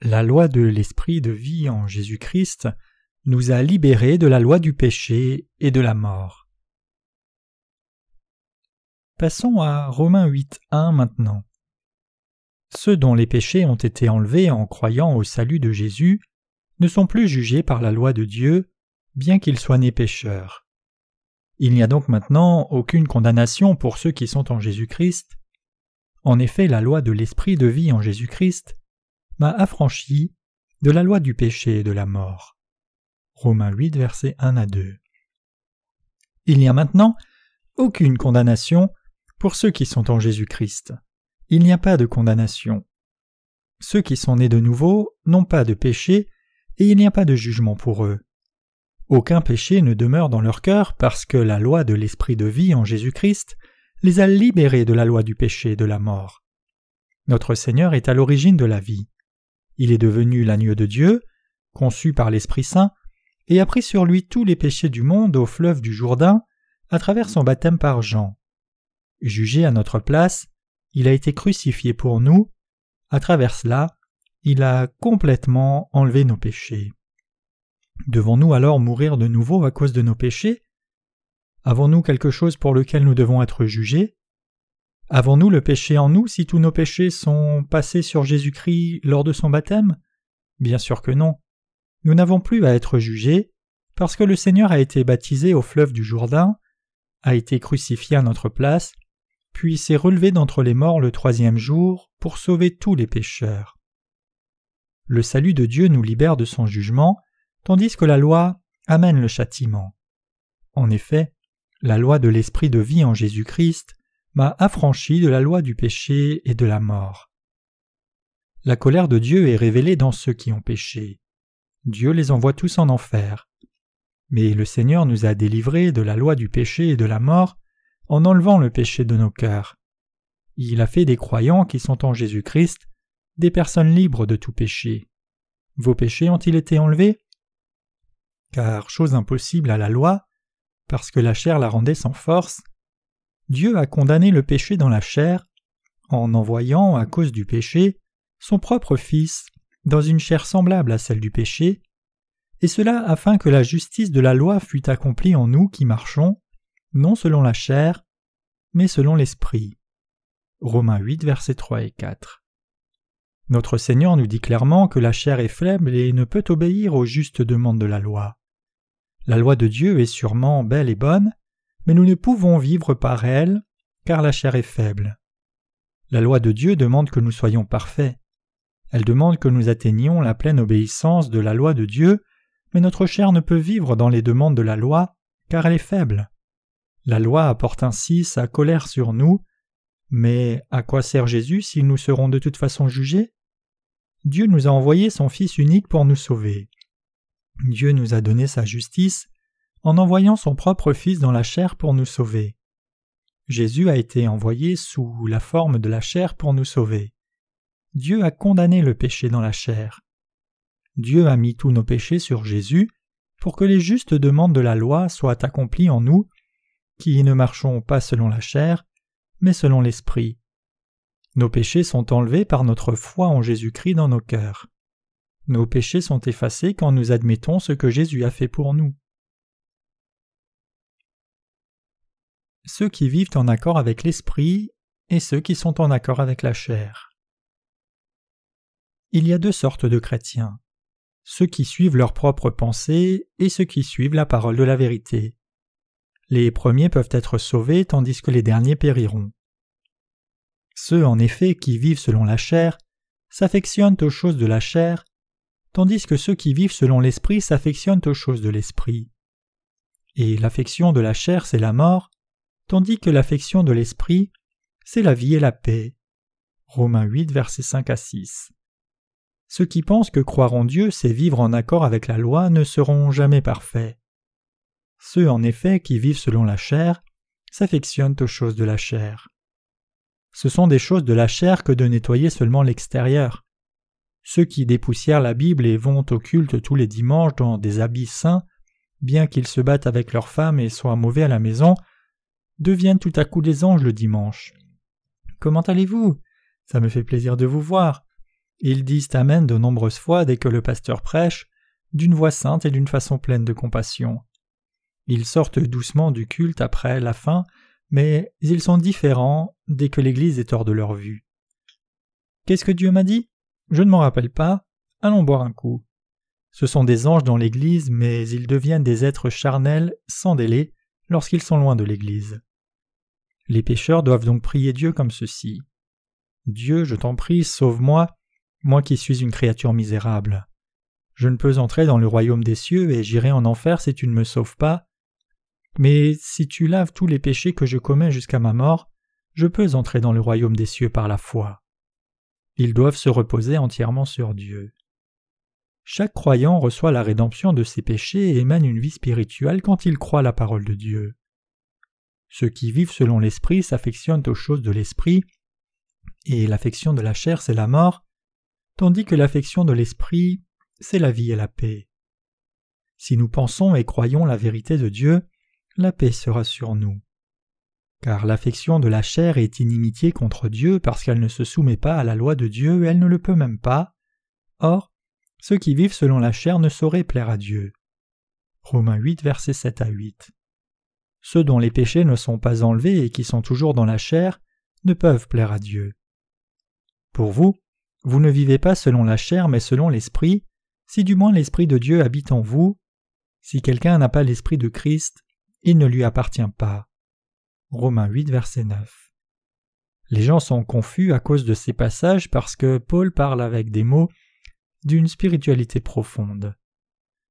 La loi de l'esprit de vie en Jésus-Christ nous a libérés de la loi du péché et de la mort. Passons à Romains 8.1 maintenant. Ceux dont les péchés ont été enlevés en croyant au salut de Jésus ne sont plus jugés par la loi de Dieu, bien qu'ils soient nés pécheurs. Il n'y a donc maintenant aucune condamnation pour ceux qui sont en Jésus-Christ. En effet, la loi de l'esprit de vie en Jésus-Christ m'a affranchi de la loi du péché et de la mort. Romains 8, versets 1 à 2. Il n'y a maintenant aucune condamnation pour ceux qui sont en Jésus-Christ. Il n'y a pas de condamnation. Ceux qui sont nés de nouveau n'ont pas de péché, et il n'y a pas de jugement pour eux. Aucun péché ne demeure dans leur cœur parce que la loi de l'Esprit de vie en Jésus-Christ les a libérés de la loi du péché et de la mort. Notre Seigneur est à l'origine de la vie. Il est devenu l'agneau de Dieu, conçu par l'Esprit Saint, et a pris sur lui tous les péchés du monde au fleuve du Jourdain à travers son baptême par Jean. Jugé à notre place, il a été crucifié pour nous. À travers cela, il a complètement enlevé nos péchés. Devons-nous alors mourir de nouveau à cause de nos péchés? Avons-nous quelque chose pour lequel nous devons être jugés? Avons-nous le péché en nous si tous nos péchés sont passés sur Jésus-Christ lors de son baptême? Bien sûr que non. Nous n'avons plus à être jugés parce que le Seigneur a été baptisé au fleuve du Jourdain, a été crucifié à notre place, puis s'est relevé d'entre les morts le 3e jour pour sauver tous les pécheurs. Le salut de Dieu nous libère de son jugement, tandis que la loi amène le châtiment. En effet, la loi de l'Esprit de vie en Jésus-Christ m'a affranchi de la loi du péché et de la mort. La colère de Dieu est révélée dans ceux qui ont péché. Dieu les envoie tous en enfer. Mais le Seigneur nous a délivrés de la loi du péché et de la mort en enlevant le péché de nos cœurs. Il a fait des croyants qui sont en Jésus-Christ des personnes libres de tout péché. Vos péchés ont-ils été enlevés? Car, chose impossible à la loi, parce que la chair la rendait sans force, Dieu a condamné le péché dans la chair en envoyant, à cause du péché, son propre Fils dans une chair semblable à celle du péché, et cela afin que la justice de la loi fût accomplie en nous qui marchons, non selon la chair, mais selon l'Esprit. Romains 8, versets 3 et 4. Notre Seigneur nous dit clairement que la chair est faible et ne peut obéir aux justes demandes de la loi. La loi de Dieu est sûrement belle et bonne, mais nous ne pouvons vivre par elle, car la chair est faible. La loi de Dieu demande que nous soyons parfaits. Elle demande que nous atteignions la pleine obéissance de la loi de Dieu, mais notre chair ne peut vivre dans les demandes de la loi, car elle est faible. La loi apporte ainsi sa colère sur nous, mais à quoi sert Jésus si nous serons de toute façon jugés? Dieu nous a envoyé son Fils unique pour nous sauver. Dieu nous a donné sa justice en envoyant son propre Fils dans la chair pour nous sauver. Jésus a été envoyé sous la forme de la chair pour nous sauver. Dieu a condamné le péché dans la chair. Dieu a mis tous nos péchés sur Jésus pour que les justes demandes de la loi soient accomplies en nous, qui ne marchons pas selon la chair, mais selon l'Esprit. Nos péchés sont enlevés par notre foi en Jésus-Christ dans nos cœurs. Nos péchés sont effacés quand nous admettons ce que Jésus a fait pour nous. Ceux qui vivent en accord avec l'Esprit et ceux qui sont en accord avec la chair. Il y a deux sortes de chrétiens, ceux qui suivent leurs propres pensées et ceux qui suivent la parole de la vérité. Les premiers peuvent être sauvés tandis que les derniers périront. Ceux en effet qui vivent selon la chair s'affectionnent aux choses de la chair, tandis que ceux qui vivent selon l'Esprit s'affectionnent aux choses de l'Esprit. Et l'affection de la chair c'est la mort, tandis que l'affection de l'Esprit c'est la vie et la paix. Romains 8, versets 5 à 6. Ceux qui pensent que croire en Dieu c'est vivre en accord avec la loi ne seront jamais parfaits. Ceux en effet qui vivent selon la chair s'affectionnent aux choses de la chair. Ce sont des choses de la chair que de nettoyer seulement l'extérieur. Ceux qui dépoussièrent la Bible et vont au culte tous les dimanches dans des habits saints, bien qu'ils se battent avec leurs femmes et soient mauvais à la maison, deviennent tout à coup des anges le dimanche. « Comment allez-vous ? Ça me fait plaisir de vous voir. » Ils disent Amen de nombreuses fois dès que le pasteur prêche, d'une voix sainte et d'une façon pleine de compassion. Ils sortent doucement du culte après la fin, mais ils sont différents dès que l'Église est hors de leur vue. Qu'est-ce que Dieu m'a dit? Je ne m'en rappelle pas. Allons boire un coup. Ce sont des anges dans l'Église, mais ils deviennent des êtres charnels sans délai lorsqu'ils sont loin de l'Église. Les pécheurs doivent donc prier Dieu comme ceci. Dieu, je t'en prie, sauve-moi, moi qui suis une créature misérable. Je ne peux entrer dans le royaume des cieux et j'irai en enfer si tu ne me sauves pas. Mais si tu laves tous les péchés que je commets jusqu'à ma mort, je peux entrer dans le royaume des cieux par la foi. Ils doivent se reposer entièrement sur Dieu. Chaque croyant reçoit la rédemption de ses péchés et mène une vie spirituelle quand il croit la parole de Dieu. Ceux qui vivent selon l'Esprit s'affectionnent aux choses de l'Esprit, et l'affection de la chair c'est la mort, tandis que l'affection de l'Esprit c'est la vie et la paix. Si nous pensons et croyons la vérité de Dieu, la paix sera sur nous. Car l'affection de la chair est inimitié contre Dieu parce qu'elle ne se soumet pas à la loi de Dieu et elle ne le peut même pas. Or, ceux qui vivent selon la chair ne sauraient plaire à Dieu. Romains 8, versets 7 à 8. Ceux dont les péchés ne sont pas enlevés et qui sont toujours dans la chair ne peuvent plaire à Dieu. Pour vous, vous ne vivez pas selon la chair mais selon l'Esprit, si du moins l'Esprit de Dieu habite en vous. Si quelqu'un n'a pas l'Esprit de Christ, il ne lui appartient pas. Romains 8, verset 9. Les gens sont confus à cause de ces passages parce que Paul parle avec des mots d'une spiritualité profonde.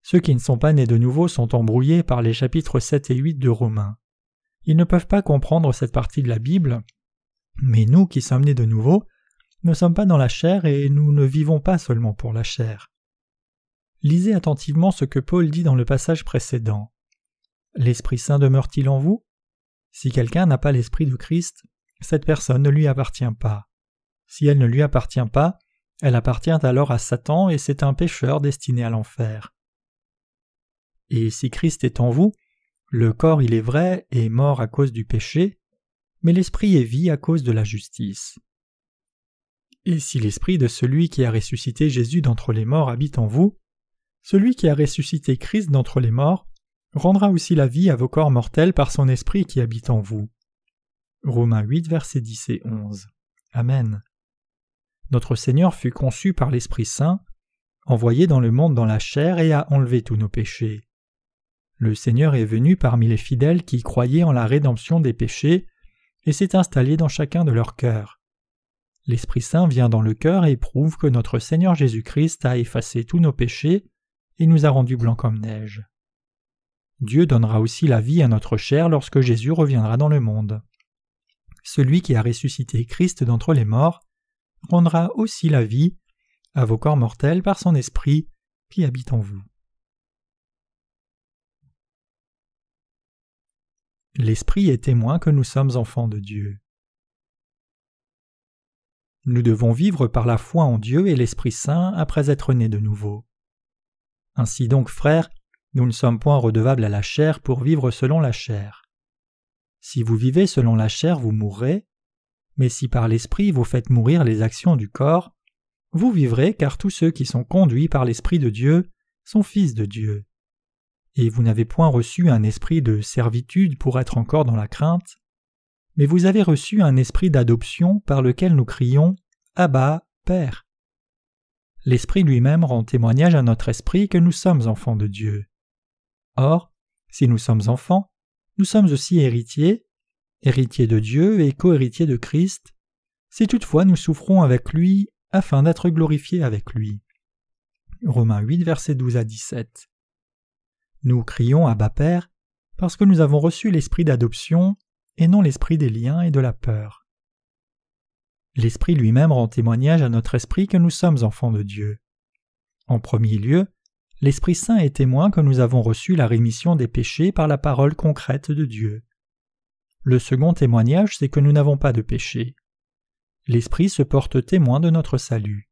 Ceux qui ne sont pas nés de nouveau sont embrouillés par les chapitres 7 et 8 de Romains. Ils ne peuvent pas comprendre cette partie de la Bible, mais nous qui sommes nés de nouveau, ne sommes pas dans la chair et nous ne vivons pas seulement pour la chair. Lisez attentivement ce que Paul dit dans le passage précédent. L'Esprit Saint demeure-t-il en vous? Si quelqu'un n'a pas l'Esprit de Christ, cette personne ne lui appartient pas. Si elle ne lui appartient pas, elle appartient alors à Satan et c'est un pécheur destiné à l'enfer. Et si Christ est en vous, le corps il est vrai est mort à cause du péché, mais l'Esprit est vie à cause de la justice. Et si l'Esprit de celui qui a ressuscité Jésus d'entre les morts habite en vous, celui qui a ressuscité Christ d'entre les morts rendra aussi la vie à vos corps mortels par son Esprit qui habite en vous. Romains 8, versets 10 et 11. Amen. Notre Seigneur fut conçu par l'Esprit Saint, envoyé dans le monde dans la chair et a enlevé tous nos péchés. Le Seigneur est venu parmi les fidèles qui croyaient en la rédemption des péchés et s'est installé dans chacun de leurs cœurs. L'Esprit Saint vient dans le cœur et prouve que notre Seigneur Jésus-Christ a effacé tous nos péchés et nous a rendus blancs comme neige. Dieu donnera aussi la vie à notre chair lorsque Jésus reviendra dans le monde. Celui qui a ressuscité Christ d'entre les morts rendra aussi la vie à vos corps mortels par son Esprit qui habite en vous. L'Esprit est témoin que nous sommes enfants de Dieu. Nous devons vivre par la foi en Dieu et l'Esprit Saint après être nés de nouveau. Ainsi donc, frères, nous ne sommes point redevables à la chair pour vivre selon la chair. Si vous vivez selon la chair, vous mourrez, mais si par l'Esprit vous faites mourir les actions du corps, vous vivrez car tous ceux qui sont conduits par l'Esprit de Dieu sont fils de Dieu. Et vous n'avez point reçu un esprit de servitude pour être encore dans la crainte, mais vous avez reçu un esprit d'adoption par lequel nous crions « Abba, Père ». L'Esprit lui-même rend témoignage à notre esprit que nous sommes enfants de Dieu. Or, si nous sommes enfants, nous sommes aussi héritiers, héritiers de Dieu et co-héritiers de Christ, si toutefois nous souffrons avec lui afin d'être glorifiés avec lui. Romains 8, versets 12 à 17. Nous crions Abba Père parce que nous avons reçu l'esprit d'adoption et non l'esprit des liens et de la peur. L'Esprit lui-même rend témoignage à notre esprit que nous sommes enfants de Dieu. En premier lieu, l'Esprit Saint est témoin que nous avons reçu la rémission des péchés par la parole concrète de Dieu. Le second témoignage, c'est que nous n'avons pas de péché. L'Esprit se porte témoin de notre salut.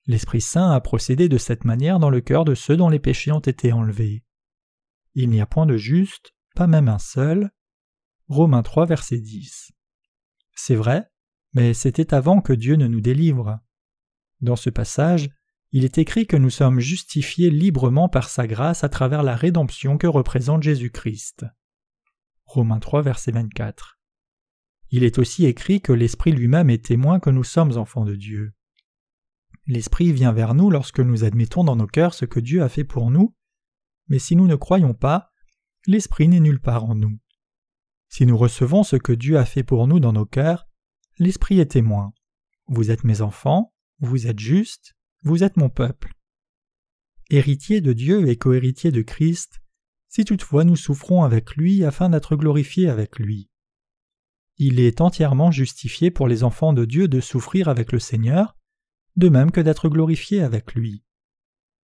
L'Esprit Saint a procédé de cette manière dans le cœur de ceux dont les péchés ont été enlevés. Il n'y a point de juste, pas même un seul. Romains 3, verset 10. C'est vrai, mais c'était avant que Dieu ne nous délivre. Dans ce passage, il est écrit que nous sommes justifiés librement par sa grâce à travers la rédemption que représente Jésus-Christ. Romains 3, verset 24. Il est aussi écrit que l'Esprit lui-même est témoin que nous sommes enfants de Dieu. L'Esprit vient vers nous lorsque nous admettons dans nos cœurs ce que Dieu a fait pour nous, mais si nous ne croyons pas, l'Esprit n'est nulle part en nous. Si nous recevons ce que Dieu a fait pour nous dans nos cœurs, l'Esprit est témoin. Vous êtes mes enfants, vous êtes justes, vous êtes mon peuple. Héritiers de Dieu et co-héritiers de Christ, si toutefois nous souffrons avec lui afin d'être glorifiés avec lui. Il est entièrement justifié pour les enfants de Dieu de souffrir avec le Seigneur, de même que d'être glorifiés avec lui.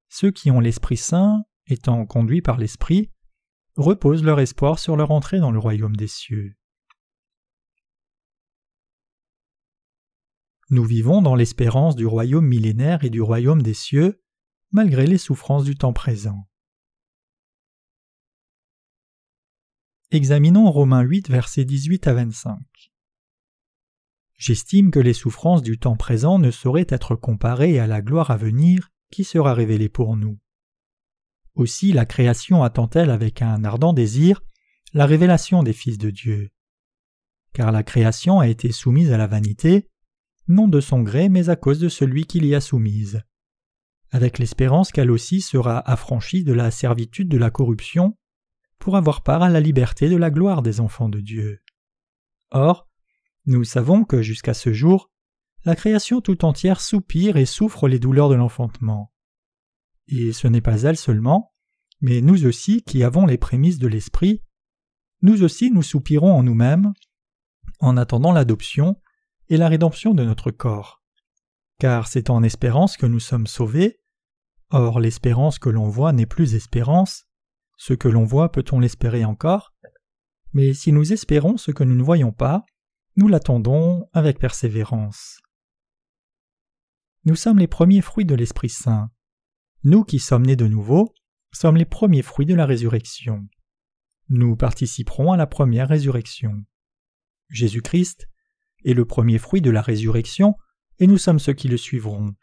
Ceux qui ont l'Esprit Saint, étant conduits par l'Esprit, reposent leur espoir sur leur entrée dans le royaume des cieux. Nous vivons dans l'espérance du royaume millénaire et du royaume des cieux, malgré les souffrances du temps présent. Examinons Romains 8, versets 18 à 25. J'estime que les souffrances du temps présent ne sauraient être comparées à la gloire à venir qui sera révélée pour nous. Aussi la création attend-elle avec un ardent désir la révélation des fils de Dieu. Car la création a été soumise à la vanité, non de son gré mais à cause de celui qui l'y a soumise, avec l'espérance qu'elle aussi sera affranchie de la servitude de la corruption pour avoir part à la liberté de la gloire des enfants de Dieu. Or, nous savons que jusqu'à ce jour, la création tout entière soupire et souffre les douleurs de l'enfantement. Et ce n'est pas elle seulement, mais nous aussi qui avons les prémices de l'Esprit, nous aussi nous soupirons en nous-mêmes, en attendant l'adoption et la rédemption de notre corps. Car c'est en espérance que nous sommes sauvés. Or l'espérance que l'on voit n'est plus espérance. Ce que l'on voit peut-on l'espérer encore? Mais si nous espérons ce que nous ne voyons pas, nous l'attendons avec persévérance. Nous sommes les premiers fruits de l'Esprit Saint. Nous qui sommes nés de nouveau, sommes les premiers fruits de la résurrection. Nous participerons à la première résurrection. Jésus-Christ est le premier fruit de la résurrection et nous sommes ceux qui le suivront.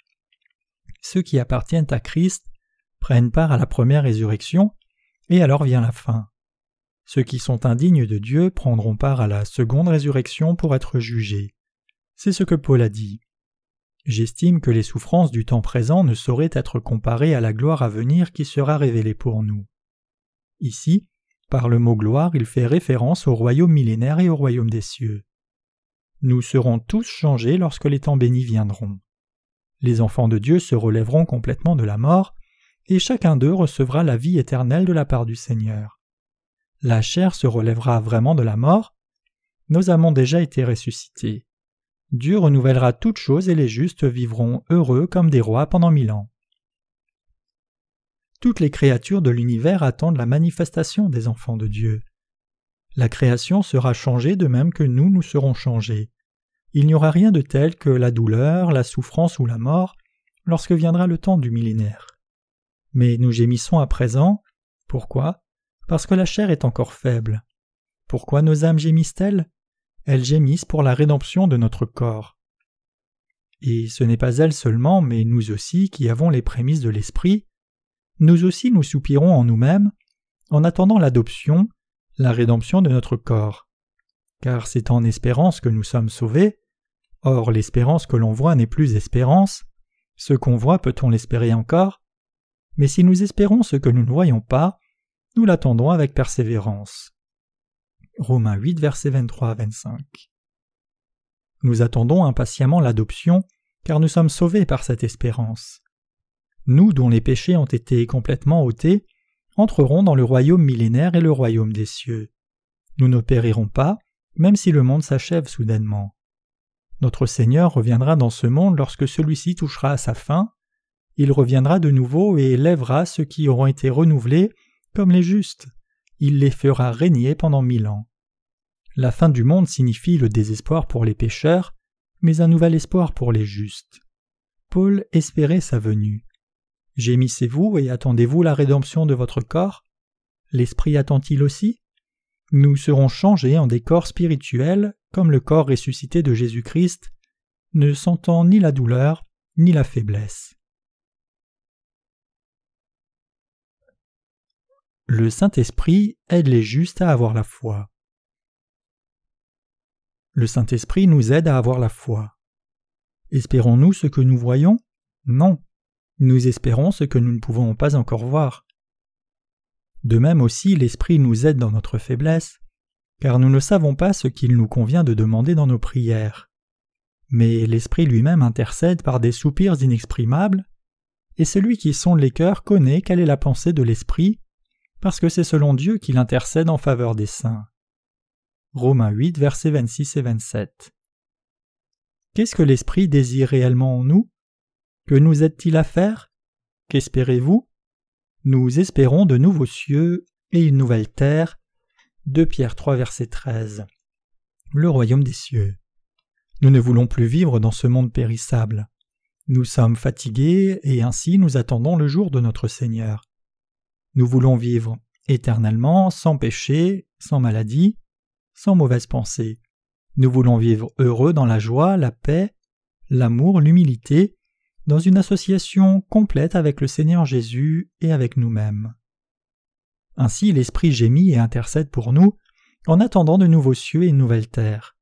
Ceux qui appartiennent à Christ prennent part à la première résurrection et alors vient la fin. Ceux qui sont indignes de Dieu prendront part à la seconde résurrection pour être jugés. C'est ce que Paul a dit. J'estime que les souffrances du temps présent ne sauraient être comparées à la gloire à venir qui sera révélée pour nous. Ici, par le mot gloire, il fait référence au royaume millénaire et au royaume des cieux. Nous serons tous changés lorsque les temps bénis viendront. Les enfants de Dieu se relèveront complètement de la mort, et chacun d'eux recevra la vie éternelle de la part du Seigneur. La chair se relèvera vraiment de la mort. Nos âmes ont déjà été ressuscitées. Dieu renouvellera toutes choses et les justes vivront heureux comme des rois pendant 1000 ans. Toutes les créatures de l'univers attendent la manifestation des enfants de Dieu. La création sera changée de même que nous serons changés. Il n'y aura rien de tel que la douleur, la souffrance ou la mort lorsque viendra le temps du millénaire. Mais nous gémissons à présent. Pourquoi? Parce que la chair est encore faible. Pourquoi nos âmes gémissent-elles? Elles gémissent pour la rédemption de notre corps. Et ce n'est pas elles seulement, mais nous aussi qui avons les prémices de l'Esprit, nous aussi nous soupirons en nous-mêmes, en attendant l'adoption, la rédemption de notre corps. Car c'est en espérance que nous sommes sauvés. Or l'espérance que l'on voit n'est plus espérance. Ce qu'on voit peut-on l'espérer encore? Mais si nous espérons ce que nous ne voyons pas, nous l'attendons avec persévérance. Romains 8, versets 23 à 25. Nous attendons impatiemment l'adoption, car nous sommes sauvés par cette espérance. Nous, dont les péchés ont été complètement ôtés, entrerons dans le royaume millénaire et le royaume des cieux. Nous ne périrons pas, même si le monde s'achève soudainement. Notre Seigneur reviendra dans ce monde lorsque celui-ci touchera à sa fin. Il reviendra de nouveau et élèvera ceux qui auront été renouvelés comme les justes. Il les fera régner pendant 1000 ans. La fin du monde signifie le désespoir pour les pécheurs, mais un nouvel espoir pour les justes. Paul espérait sa venue. Gémissez-vous et attendez-vous la rédemption de votre corps? L'Esprit attend-il aussi? Nous serons changés en des corps spirituels, comme le corps ressuscité de Jésus-Christ, ne sentant ni la douleur ni la faiblesse. Le Saint-Esprit aide les justes à avoir la foi. Le Saint-Esprit nous aide à avoir la foi. Espérons-nous ce que nous voyons? Non. Nous espérons ce que nous ne pouvons pas encore voir. De même aussi, l'Esprit nous aide dans notre faiblesse, car nous ne savons pas ce qu'il nous convient de demander dans nos prières. Mais l'Esprit lui-même intercède par des soupirs inexprimables, et celui qui sonde les cœurs connaît quelle est la pensée de l'Esprit, parce que c'est selon Dieu qu'il intercède en faveur des saints. Romains 8, versets 26 et 27. Qu'est-ce que l'Esprit désire réellement en nous? Que nous aide-t-il à faire? Qu'espérez-vous? Nous espérons de nouveaux cieux et une nouvelle terre. 2 Pierre 3, verset 13. Le royaume des cieux. Nous ne voulons plus vivre dans ce monde périssable. Nous sommes fatigués et ainsi nous attendons le jour de notre Seigneur. Nous voulons vivre éternellement, sans péché, sans maladie, sans mauvaise pensée. Nous voulons vivre heureux dans la joie, la paix, l'amour, l'humilité, dans une association complète avec le Seigneur Jésus et avec nous-mêmes. Ainsi l'Esprit gémit et intercède pour nous, en attendant de nouveaux cieux et une nouvelle terre.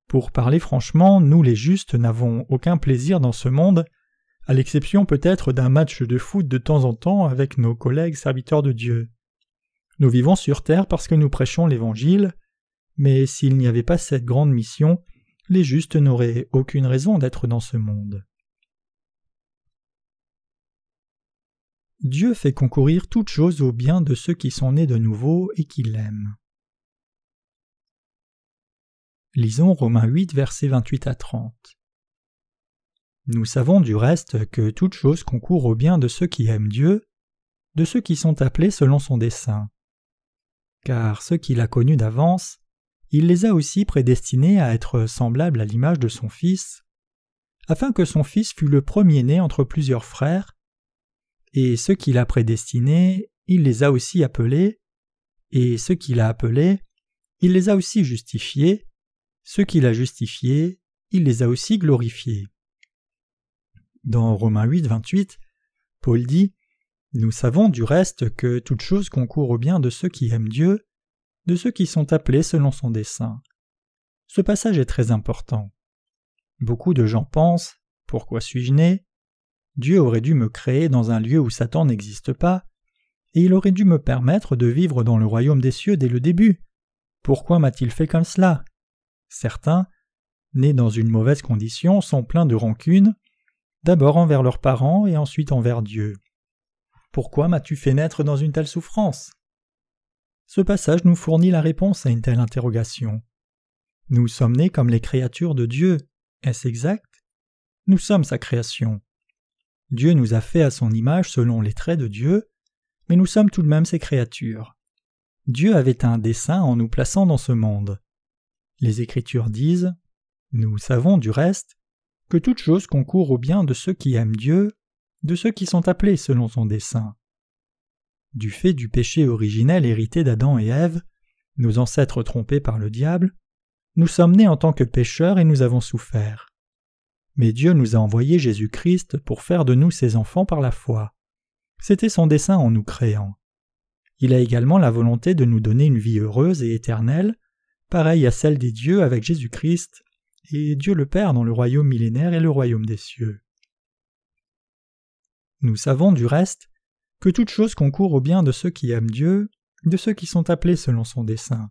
Pour parler franchement, nous les justes n'avons aucun plaisir dans ce monde, à l'exception peut-être d'un match de foot de temps en temps avec nos collègues serviteurs de Dieu. Nous vivons sur terre parce que nous prêchons l'Évangile, mais s'il n'y avait pas cette grande mission, les justes n'auraient aucune raison d'être dans ce monde. Dieu fait concourir toutes choses au bien de ceux qui sont nés de nouveau et qui l'aiment. Lisons Romains 8, versets 28 à 30. Nous savons du reste que toute chose concourt au bien de ceux qui aiment Dieu, de ceux qui sont appelés selon son dessein. Car ceux qu'il a connus d'avance, il les a aussi prédestinés à être semblables à l'image de son Fils, afin que son Fils fût le premier-né entre plusieurs frères, et ceux qu'il a prédestinés, il les a aussi appelés, et ceux qu'il a appelés, il les a aussi justifiés, ceux qu'il a justifiés, il les a aussi glorifiés. Dans Romains 8, 28, Paul dit « Nous savons du reste que toute chose concourt au bien de ceux qui aiment Dieu, de ceux qui sont appelés selon son dessein. » Ce passage est très important. Beaucoup de gens pensent « Pourquoi suis-je né ? Dieu aurait dû me créer dans un lieu où Satan n'existe pas, et il aurait dû me permettre de vivre dans le royaume des cieux dès le début. Pourquoi m'a-t-il fait comme cela ?» Certains, nés dans une mauvaise condition, sont pleins de rancune, d'abord envers leurs parents et ensuite envers Dieu. Pourquoi m'as-tu fait naître dans une telle souffrance? Ce passage nous fournit la réponse à une telle interrogation. Nous sommes nés comme les créatures de Dieu, est-ce exact? Nous sommes sa création. Dieu nous a fait à son image selon les traits de Dieu, mais nous sommes tout de même ses créatures. Dieu avait un dessein en nous plaçant dans ce monde. Les Écritures disent « Nous savons du reste que toute chose concourt au bien de ceux qui aiment Dieu, de ceux qui sont appelés selon son dessein. » Du fait du péché originel hérité d'Adam et Ève, nos ancêtres trompés par le diable, nous sommes nés en tant que pécheurs et nous avons souffert. Mais Dieu nous a envoyé Jésus-Christ pour faire de nous ses enfants par la foi. C'était son dessein en nous créant. Il a également la volonté de nous donner une vie heureuse et éternelle, pareille à celle des dieux avec Jésus-Christ, et Dieu le Père dans le royaume millénaire et le royaume des cieux. Nous savons du reste que toute chose concourt au bien de ceux qui aiment Dieu, de ceux qui sont appelés selon son dessein.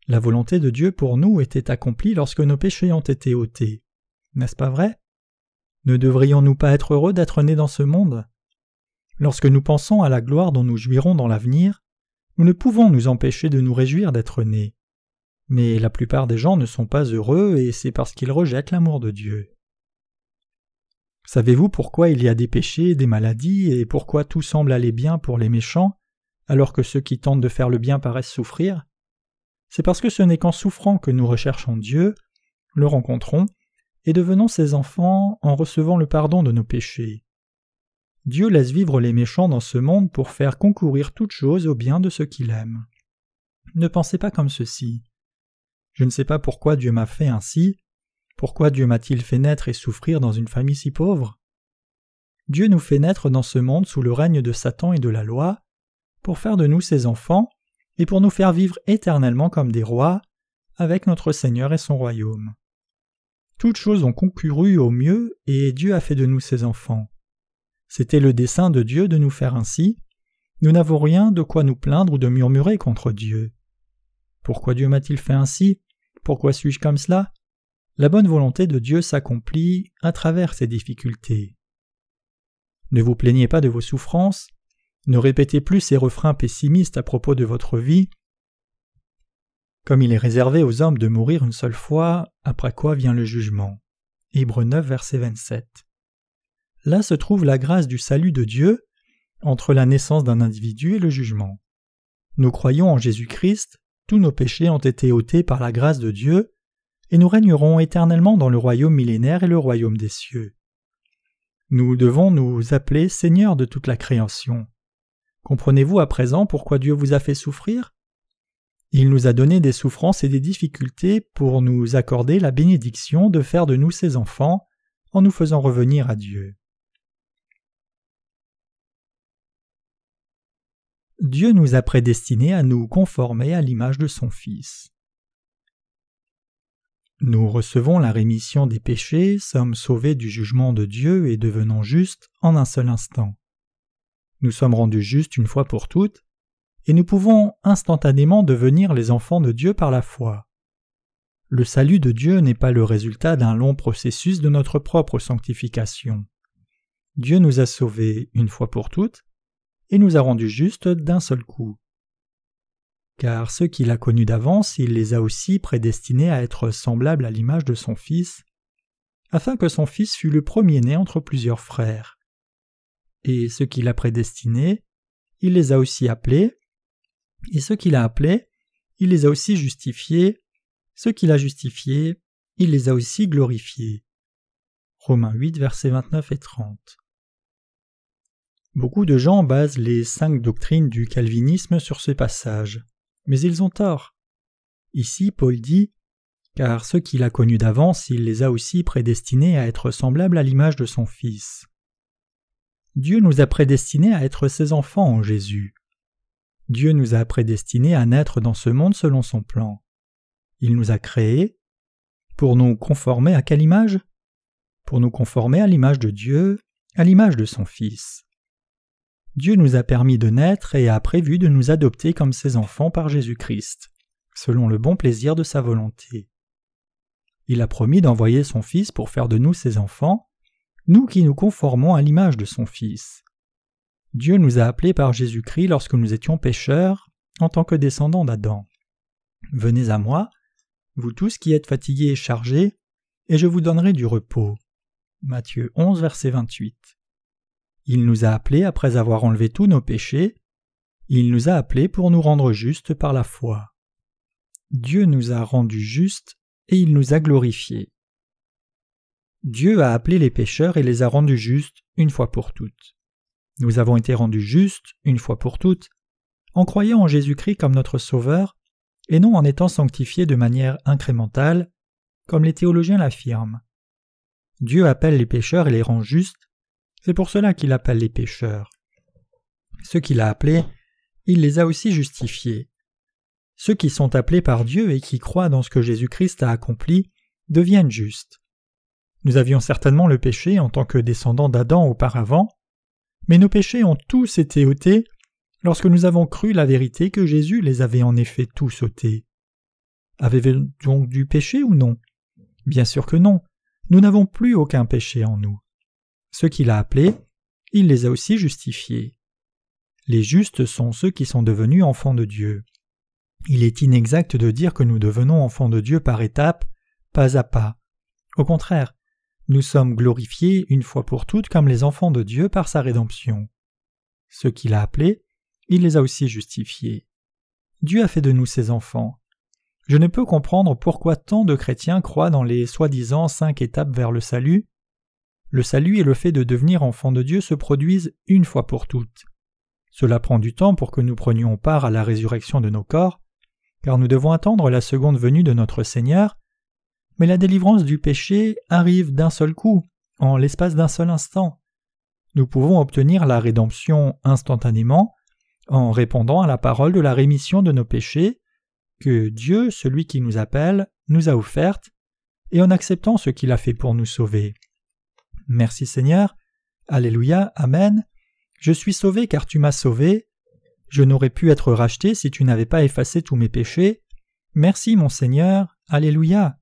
La volonté de Dieu pour nous était accomplie lorsque nos péchés ont été ôtés. N'est-ce pas vrai? Ne devrions-nous pas être heureux d'être nés dans ce monde? Lorsque nous pensons à la gloire dont nous jouirons dans l'avenir, nous ne pouvons nous empêcher de nous réjouir d'être nés. Mais la plupart des gens ne sont pas heureux et c'est parce qu'ils rejettent l'amour de Dieu. Savez-vous pourquoi il y a des péchés, des maladies et pourquoi tout semble aller bien pour les méchants, alors que ceux qui tentent de faire le bien paraissent souffrir? C'est parce que ce n'est qu'en souffrant que nous recherchons Dieu, le rencontrons et devenons ses enfants en recevant le pardon de nos péchés. Dieu laisse vivre les méchants dans ce monde pour faire concourir toutes choses au bien de ceux qu'il aime. Ne pensez pas comme ceci. Je ne sais pas pourquoi Dieu m'a fait ainsi. Pourquoi Dieu m'a-t-il fait naître et souffrir dans une famille si pauvre? Dieu nous fait naître dans ce monde sous le règne de Satan et de la loi, pour faire de nous ses enfants et pour nous faire vivre éternellement comme des rois, avec notre Seigneur et son royaume. Toutes choses ont concouru au mieux et Dieu a fait de nous ses enfants. C'était le dessein de Dieu de nous faire ainsi. Nous n'avons rien de quoi nous plaindre ou de murmurer contre Dieu. Pourquoi Dieu m'a-t-il fait ainsi? Pourquoi suis-je comme cela? La bonne volonté de Dieu s'accomplit à travers ces difficultés. Ne vous plaignez pas de vos souffrances, ne répétez plus ces refrains pessimistes à propos de votre vie. Comme il est réservé aux hommes de mourir une seule fois, après quoi vient le jugement. Hébreux 9, verset 27. là se trouve la grâce du salut de Dieu, entre la naissance d'un individu et le jugement. Nous croyons en Jésus-Christ, tous nos péchés ont été ôtés par la grâce de Dieu, et nous régnerons éternellement dans le royaume millénaire et le royaume des cieux. Nous devons nous appeler Seigneur de toute la création. Comprenez-vous à présent pourquoi Dieu vous a fait souffrir? Il nous a donné des souffrances et des difficultés pour nous accorder la bénédiction de faire de nous ses enfants en nous faisant revenir à Dieu. Dieu nous a prédestinés à nous conformer à l'image de son Fils. Nous recevons la rémission des péchés, sommes sauvés du jugement de Dieu et devenons justes en un seul instant. Nous sommes rendus justes une fois pour toutes, et nous pouvons instantanément devenir les enfants de Dieu par la foi. Le salut de Dieu n'est pas le résultat d'un long processus de notre propre sanctification. Dieu nous a sauvés une fois pour toutes, et nous a rendus justes d'un seul coup. Car ceux qu'il a connus d'avance, il les a aussi prédestinés à être semblables à l'image de son Fils, afin que son Fils fût le premier-né entre plusieurs frères. Et ceux qu'il a prédestinés, il les a aussi appelés, et ceux qu'il a appelés, il les a aussi justifiés, ceux qu'il a justifiés, il les a aussi glorifiés. Romains 8, versets 29 et 30. Beaucoup de gens basent les 5 doctrines du calvinisme sur ce passage, mais ils ont tort. Ici, Paul dit « Car ceux qu'il a connus d'avance, il les a aussi prédestinés à être semblables à l'image de son Fils. » Dieu nous a prédestinés à être ses enfants en Jésus. Dieu nous a prédestinés à naître dans ce monde selon son plan. Il nous a créés pour nous conformer à quelle image? Pour nous conformer à l'image de Dieu, à l'image de son Fils. Dieu nous a permis de naître et a prévu de nous adopter comme ses enfants par Jésus-Christ, selon le bon plaisir de sa volonté. Il a promis d'envoyer son Fils pour faire de nous ses enfants, nous qui nous conformons à l'image de son Fils. Dieu nous a appelés par Jésus-Christ lorsque nous étions pécheurs, en tant que descendants d'Adam. Venez à moi, vous tous qui êtes fatigués et chargés, et je vous donnerai du repos. Matthieu 11, verset 28. Il nous a appelés après avoir enlevé tous nos péchés. Il nous a appelés pour nous rendre justes par la foi. Dieu nous a rendus justes et il nous a glorifiés. Dieu a appelé les pécheurs et les a rendus justes une fois pour toutes. Nous avons été rendus justes une fois pour toutes en croyant en Jésus-Christ comme notre Sauveur et non en étant sanctifiés de manière incrémentale, comme les théologiens l'affirment. Dieu appelle les pécheurs et les rend justes. C'est pour cela qu'il appelle les pécheurs. Ceux qu'il a appelés, il les a aussi justifiés. Ceux qui sont appelés par Dieu et qui croient dans ce que Jésus-Christ a accompli deviennent justes. Nous avions certainement le péché en tant que descendants d'Adam auparavant, mais nos péchés ont tous été ôtés lorsque nous avons cru la vérité que Jésus les avait en effet tous ôtés. Avez-vous donc du péché ou non? Bien sûr que non. Nous n'avons plus aucun péché en nous. Ceux qu'il a appelés, il les a aussi justifiés. Les justes sont ceux qui sont devenus enfants de Dieu. Il est inexact de dire que nous devenons enfants de Dieu par étapes, pas à pas. Au contraire, nous sommes glorifiés une fois pour toutes comme les enfants de Dieu par sa rédemption. Ceux qu'il a appelés, il les a aussi justifiés. Dieu a fait de nous ses enfants. Je ne peux comprendre pourquoi tant de chrétiens croient dans les soi-disant 5 étapes vers le salut. Le salut et le fait de devenir enfant de Dieu se produisent une fois pour toutes. Cela prend du temps pour que nous prenions part à la résurrection de nos corps, car nous devons attendre la seconde venue de notre Seigneur, mais la délivrance du péché arrive d'un seul coup, en l'espace d'un seul instant. Nous pouvons obtenir la rédemption instantanément en répondant à la parole de la rémission de nos péchés que Dieu, celui qui nous appelle, nous a offerte, et en acceptant ce qu'il a fait pour nous sauver. Merci Seigneur, Alléluia, Amen. Je suis sauvé car tu m'as sauvé. Je n'aurais pu être racheté si tu n'avais pas effacé tous mes péchés. Merci mon Seigneur, Alléluia.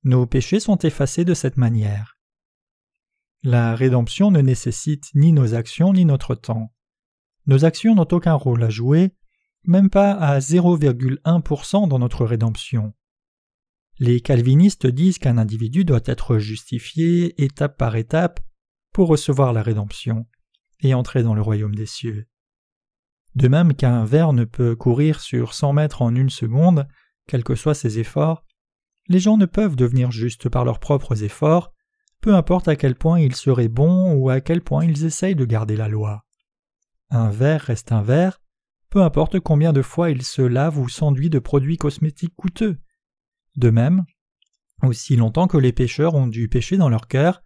Nos péchés sont effacés de cette manière. La rédemption ne nécessite ni nos actions ni notre temps. Nos actions n'ont aucun rôle à jouer, même pas à 0,1% dans notre rédemption. Les calvinistes disent qu'un individu doit être justifié étape par étape pour recevoir la rédemption et entrer dans le royaume des cieux. De même qu'un ver ne peut courir sur 100 mètres en 1 seconde, quels que soient ses efforts, les gens ne peuvent devenir justes par leurs propres efforts, peu importe à quel point ils seraient bons ou à quel point ils essayent de garder la loi. Un ver reste un ver, peu importe combien de fois il se lave ou s'enduit de produits cosmétiques coûteux. De même, aussi longtemps que les pécheurs ont du péché dans leur cœur,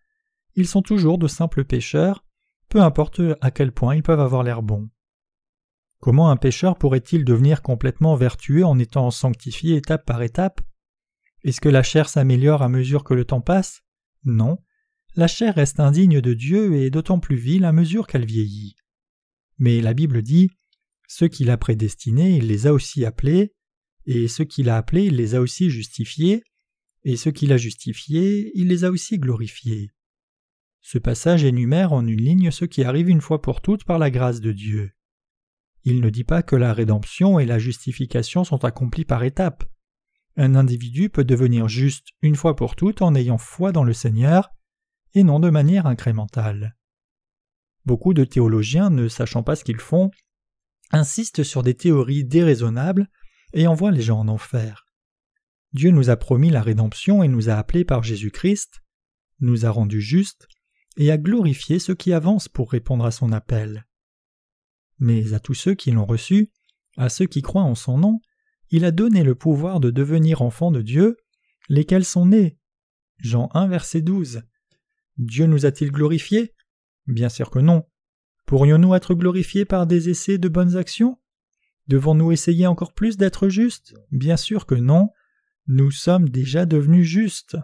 ils sont toujours de simples pécheurs, peu importe à quel point ils peuvent avoir l'air bons. Comment un pécheur pourrait-il devenir complètement vertueux en étant sanctifié étape par étape? Est-ce que la chair s'améliore à mesure que le temps passe? Non, la chair reste indigne de Dieu et d'autant plus vile à mesure qu'elle vieillit. Mais la Bible dit « Ceux qu'il a prédestinés, il les a aussi appelés, et ceux qu'il a appelés, il les a aussi justifiés, et ceux qu'il a justifiés, il les a aussi glorifiés. » Ce passage énumère en une ligne ce qui arrive une fois pour toutes par la grâce de Dieu. Il ne dit pas que la rédemption et la justification sont accomplies par étapes. Un individu peut devenir juste une fois pour toutes en ayant foi dans le Seigneur, et non de manière incrémentale. Beaucoup de théologiens, ne sachant pas ce qu'ils font, insistent sur des théories déraisonnables et envoient les gens en enfer. Dieu nous a promis la rédemption et nous a appelés par Jésus-Christ, nous a rendus justes et a glorifié ceux qui avancent pour répondre à son appel. Mais à tous ceux qui l'ont reçu, à ceux qui croient en son nom, il a donné le pouvoir de devenir enfants de Dieu, lesquels sont nés. Jean 1, verset 12. Dieu nous a-t-il glorifiés? Bien sûr que non. Pourrions-nous être glorifiés par des essais de bonnes actions? Devons-nous essayer encore plus d'être justes? Bien sûr que non. Nous sommes déjà devenus justes.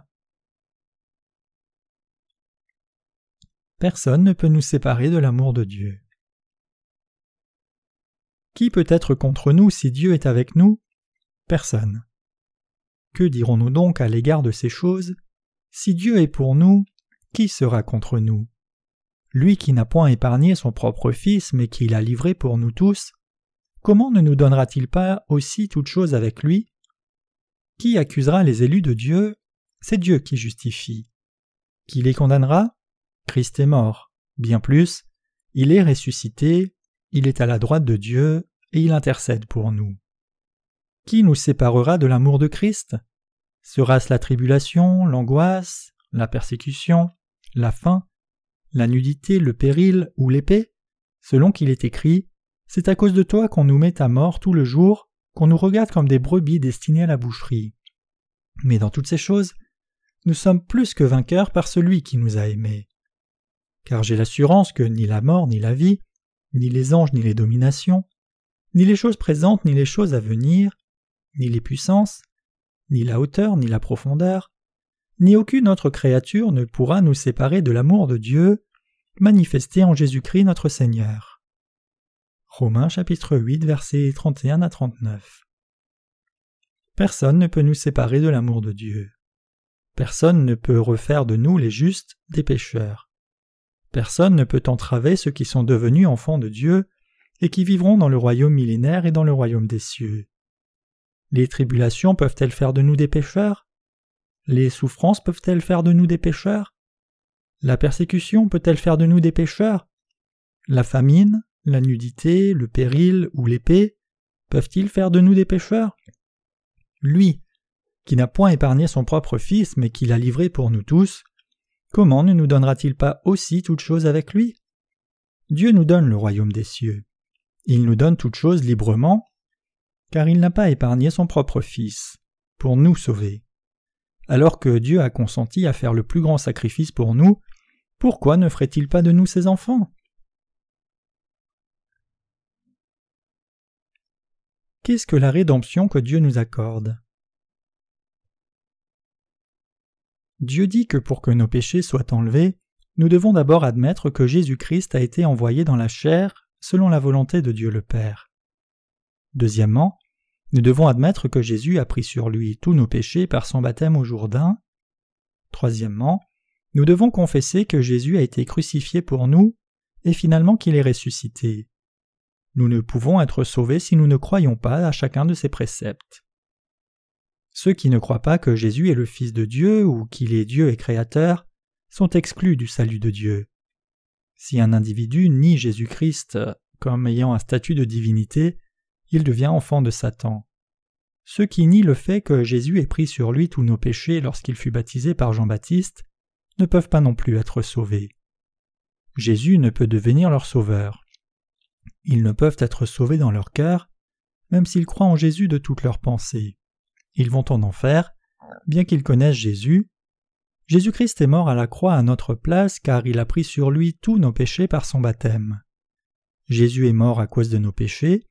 Personne ne peut nous séparer de l'amour de Dieu. Qui peut être contre nous si Dieu est avec nous? Personne. Que dirons-nous donc à l'égard de ces choses? Si Dieu est pour nous, qui sera contre nous? Lui qui n'a point épargné son propre Fils, mais qui l'a livré pour nous tous, comment ne nous donnera-t-il pas aussi toutes choses avec lui? Qui accusera les élus de Dieu? C'est Dieu qui justifie. Qui les condamnera? Christ est mort. Bien plus, il est ressuscité, il est à la droite de Dieu, et il intercède pour nous. Qui nous séparera de l'amour de Christ? Sera-ce la tribulation, l'angoisse, la persécution, la faim, la nudité, le péril ou l'épée? Selon qu'il est écrit, « C'est à cause de toi qu'on nous met à mort tout le jour, qu'on nous regarde comme des brebis destinées à la boucherie. » Mais dans toutes ces choses, nous sommes plus que vainqueurs par celui qui nous a aimés. Car j'ai l'assurance que ni la mort ni la vie, ni les anges ni les dominations, ni les choses présentes ni les choses à venir, ni les puissances, ni la hauteur ni la profondeur, ni aucune autre créature ne pourra nous séparer de l'amour de Dieu, manifesté en Jésus-Christ notre Seigneur. Romains chapitre 8, versets 31 à 39. Personne ne peut nous séparer de l'amour de Dieu. Personne ne peut refaire de nous les justes des pécheurs. Personne ne peut entraver ceux qui sont devenus enfants de Dieu et qui vivront dans le royaume millénaire et dans le royaume des cieux. Les tribulations peuvent-elles faire de nous des pécheurs? Les souffrances peuvent-elles faire de nous des pécheurs? La persécution peut-elle faire de nous des pécheurs? La famine, la nudité, le péril ou l'épée peuvent-ils faire de nous des pécheurs? Lui, qui n'a point épargné son propre Fils mais qui l'a livré pour nous tous, comment ne nous donnera-t-il pas aussi toutes choses avec lui? Dieu nous donne le royaume des cieux. Il nous donne toutes choses librement, car il n'a pas épargné son propre Fils, pour nous sauver. Alors que Dieu a consenti à faire le plus grand sacrifice pour nous, pourquoi ne ferait-il pas de nous ses enfants? Qu'est-ce que la rédemption que Dieu nous accorde? Dieu dit que pour que nos péchés soient enlevés, nous devons d'abord admettre que Jésus-Christ a été envoyé dans la chair selon la volonté de Dieu le Père. Deuxièmement, nous devons admettre que Jésus a pris sur lui tous nos péchés par son baptême au Jourdain. Troisièmement, nous devons confesser que Jésus a été crucifié pour nous et finalement qu'il est ressuscité. Nous ne pouvons être sauvés si nous ne croyons pas à chacun de ces préceptes. Ceux qui ne croient pas que Jésus est le Fils de Dieu ou qu'il est Dieu et Créateur sont exclus du salut de Dieu. Si un individu nie Jésus-Christ comme ayant un statut de divinité, il devient enfant de Satan. Ceux qui nient le fait que Jésus ait pris sur lui tous nos péchés lorsqu'il fut baptisé par Jean-Baptiste ne peuvent pas non plus être sauvés. Jésus ne peut devenir leur sauveur. Ils ne peuvent être sauvés dans leur cœur, même s'ils croient en Jésus de toutes leurs pensées. Ils vont en enfer, bien qu'ils connaissent Jésus. Jésus-Christ est mort à la croix à notre place car il a pris sur lui tous nos péchés par son baptême. Jésus est mort à cause de nos péchés,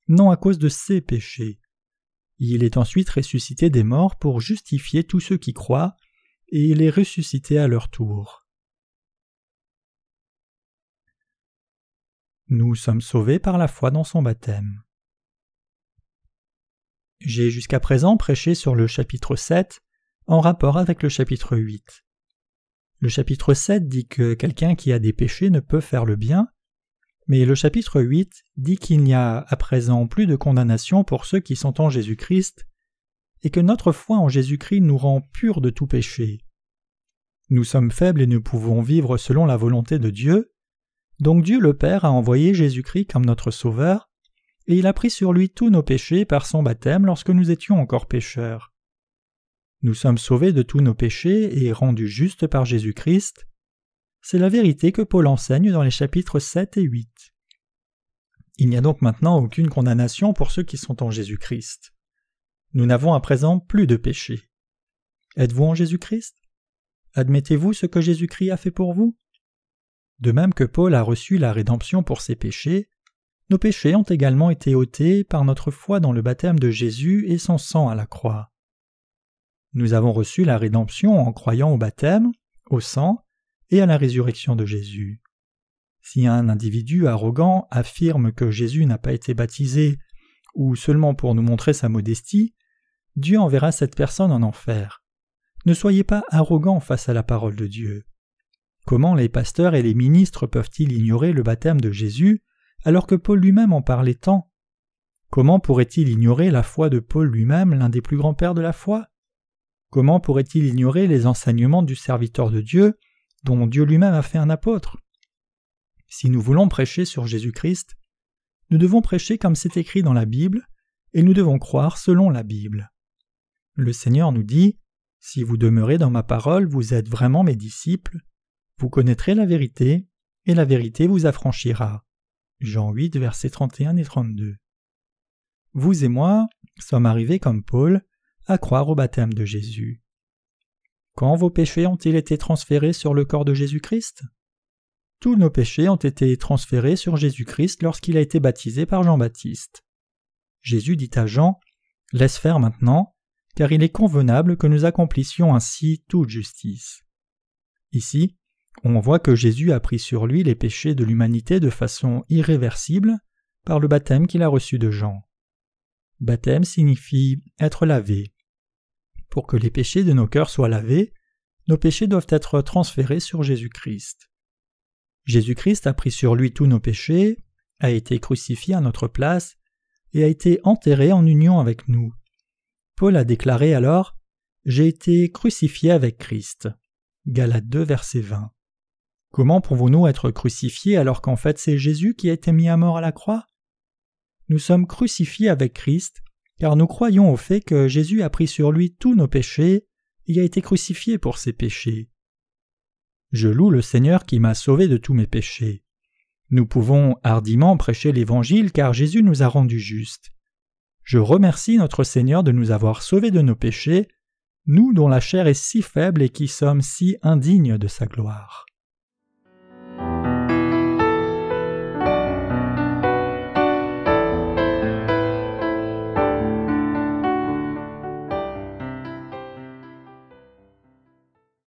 non à cause de ses péchés. Il est ensuite ressuscité des morts pour justifier tous ceux qui croient, et les ressusciter à leur tour. Nous sommes sauvés par la foi dans son baptême. J'ai jusqu'à présent prêché sur le chapitre 7 en rapport avec le chapitre 8. Le chapitre 7 dit que quelqu'un qui a des péchés ne peut faire le bien, mais le chapitre 8 dit qu'il n'y a à présent plus de condamnation pour ceux qui sont en Jésus-Christ et que notre foi en Jésus-Christ nous rend purs de tout péché. Nous sommes faibles et ne pouvons vivre selon la volonté de Dieu, donc Dieu le Père a envoyé Jésus-Christ comme notre Sauveur, et il a pris sur lui tous nos péchés par son baptême lorsque nous étions encore pécheurs. Nous sommes sauvés de tous nos péchés et rendus justes par Jésus-Christ. C'est la vérité que Paul enseigne dans les chapitres 7 et 8. Il n'y a donc maintenant aucune condamnation pour ceux qui sont en Jésus-Christ. Nous n'avons à présent plus de péché. Êtes-vous en Jésus-Christ? Admettez-vous ce que Jésus-Christ a fait pour vous? De même que Paul a reçu la rédemption pour ses péchés, nos péchés ont également été ôtés par notre foi dans le baptême de Jésus et son sang à la croix. Nous avons reçu la rédemption en croyant au baptême, au sang et à la résurrection de Jésus. Si un individu arrogant affirme que Jésus n'a pas été baptisé ou seulement pour nous montrer sa modestie, Dieu enverra cette personne en enfer. Ne soyez pas arrogants face à la parole de Dieu. Comment les pasteurs et les ministres peuvent-ils ignorer le baptême de Jésus alors que Paul lui-même en parlait tant? Comment pourrait-il ignorer la foi de Paul lui-même, l'un des plus grands pères de la foi? Comment pourrait-il ignorer les enseignements du serviteur de Dieu, dont Dieu lui-même a fait un apôtre? Si nous voulons prêcher sur Jésus-Christ, nous devons prêcher comme c'est écrit dans la Bible, et nous devons croire selon la Bible. Le Seigneur nous dit « Si vous demeurez dans ma parole, vous êtes vraiment mes disciples, vous connaîtrez la vérité, et la vérité vous affranchira. » Jean 8, versets 31 et 32. Vous et moi sommes arrivés comme Paul à croire au baptême de Jésus. Quand vos péchés ont-ils été transférés sur le corps de Jésus-Christ? Tous nos péchés ont été transférés sur Jésus-Christ lorsqu'il a été baptisé par Jean-Baptiste. Jésus dit à Jean « Laisse faire maintenant, car il est convenable que nous accomplissions ainsi toute justice. » Ici, on voit que Jésus a pris sur lui les péchés de l'humanité de façon irréversible par le baptême qu'il a reçu de Jean. Baptême signifie être lavé. Pour que les péchés de nos cœurs soient lavés, nos péchés doivent être transférés sur Jésus-Christ. Jésus-Christ a pris sur lui tous nos péchés, a été crucifié à notre place et a été enterré en union avec nous. Paul a déclaré alors « J'ai été crucifié avec Christ » Galates 2, verset 20. Comment pouvons-nous être crucifiés alors qu'en fait c'est Jésus qui a été mis à mort à la croix? Nous sommes crucifiés avec Christ car nous croyons au fait que Jésus a pris sur lui tous nos péchés et a été crucifié pour ses péchés. Je loue le Seigneur qui m'a sauvé de tous mes péchés. Nous pouvons hardiment prêcher l'Évangile car Jésus nous a rendus justes. Je remercie notre Seigneur de nous avoir sauvés de nos péchés, nous dont la chair est si faible et qui sommes si indignes de sa gloire.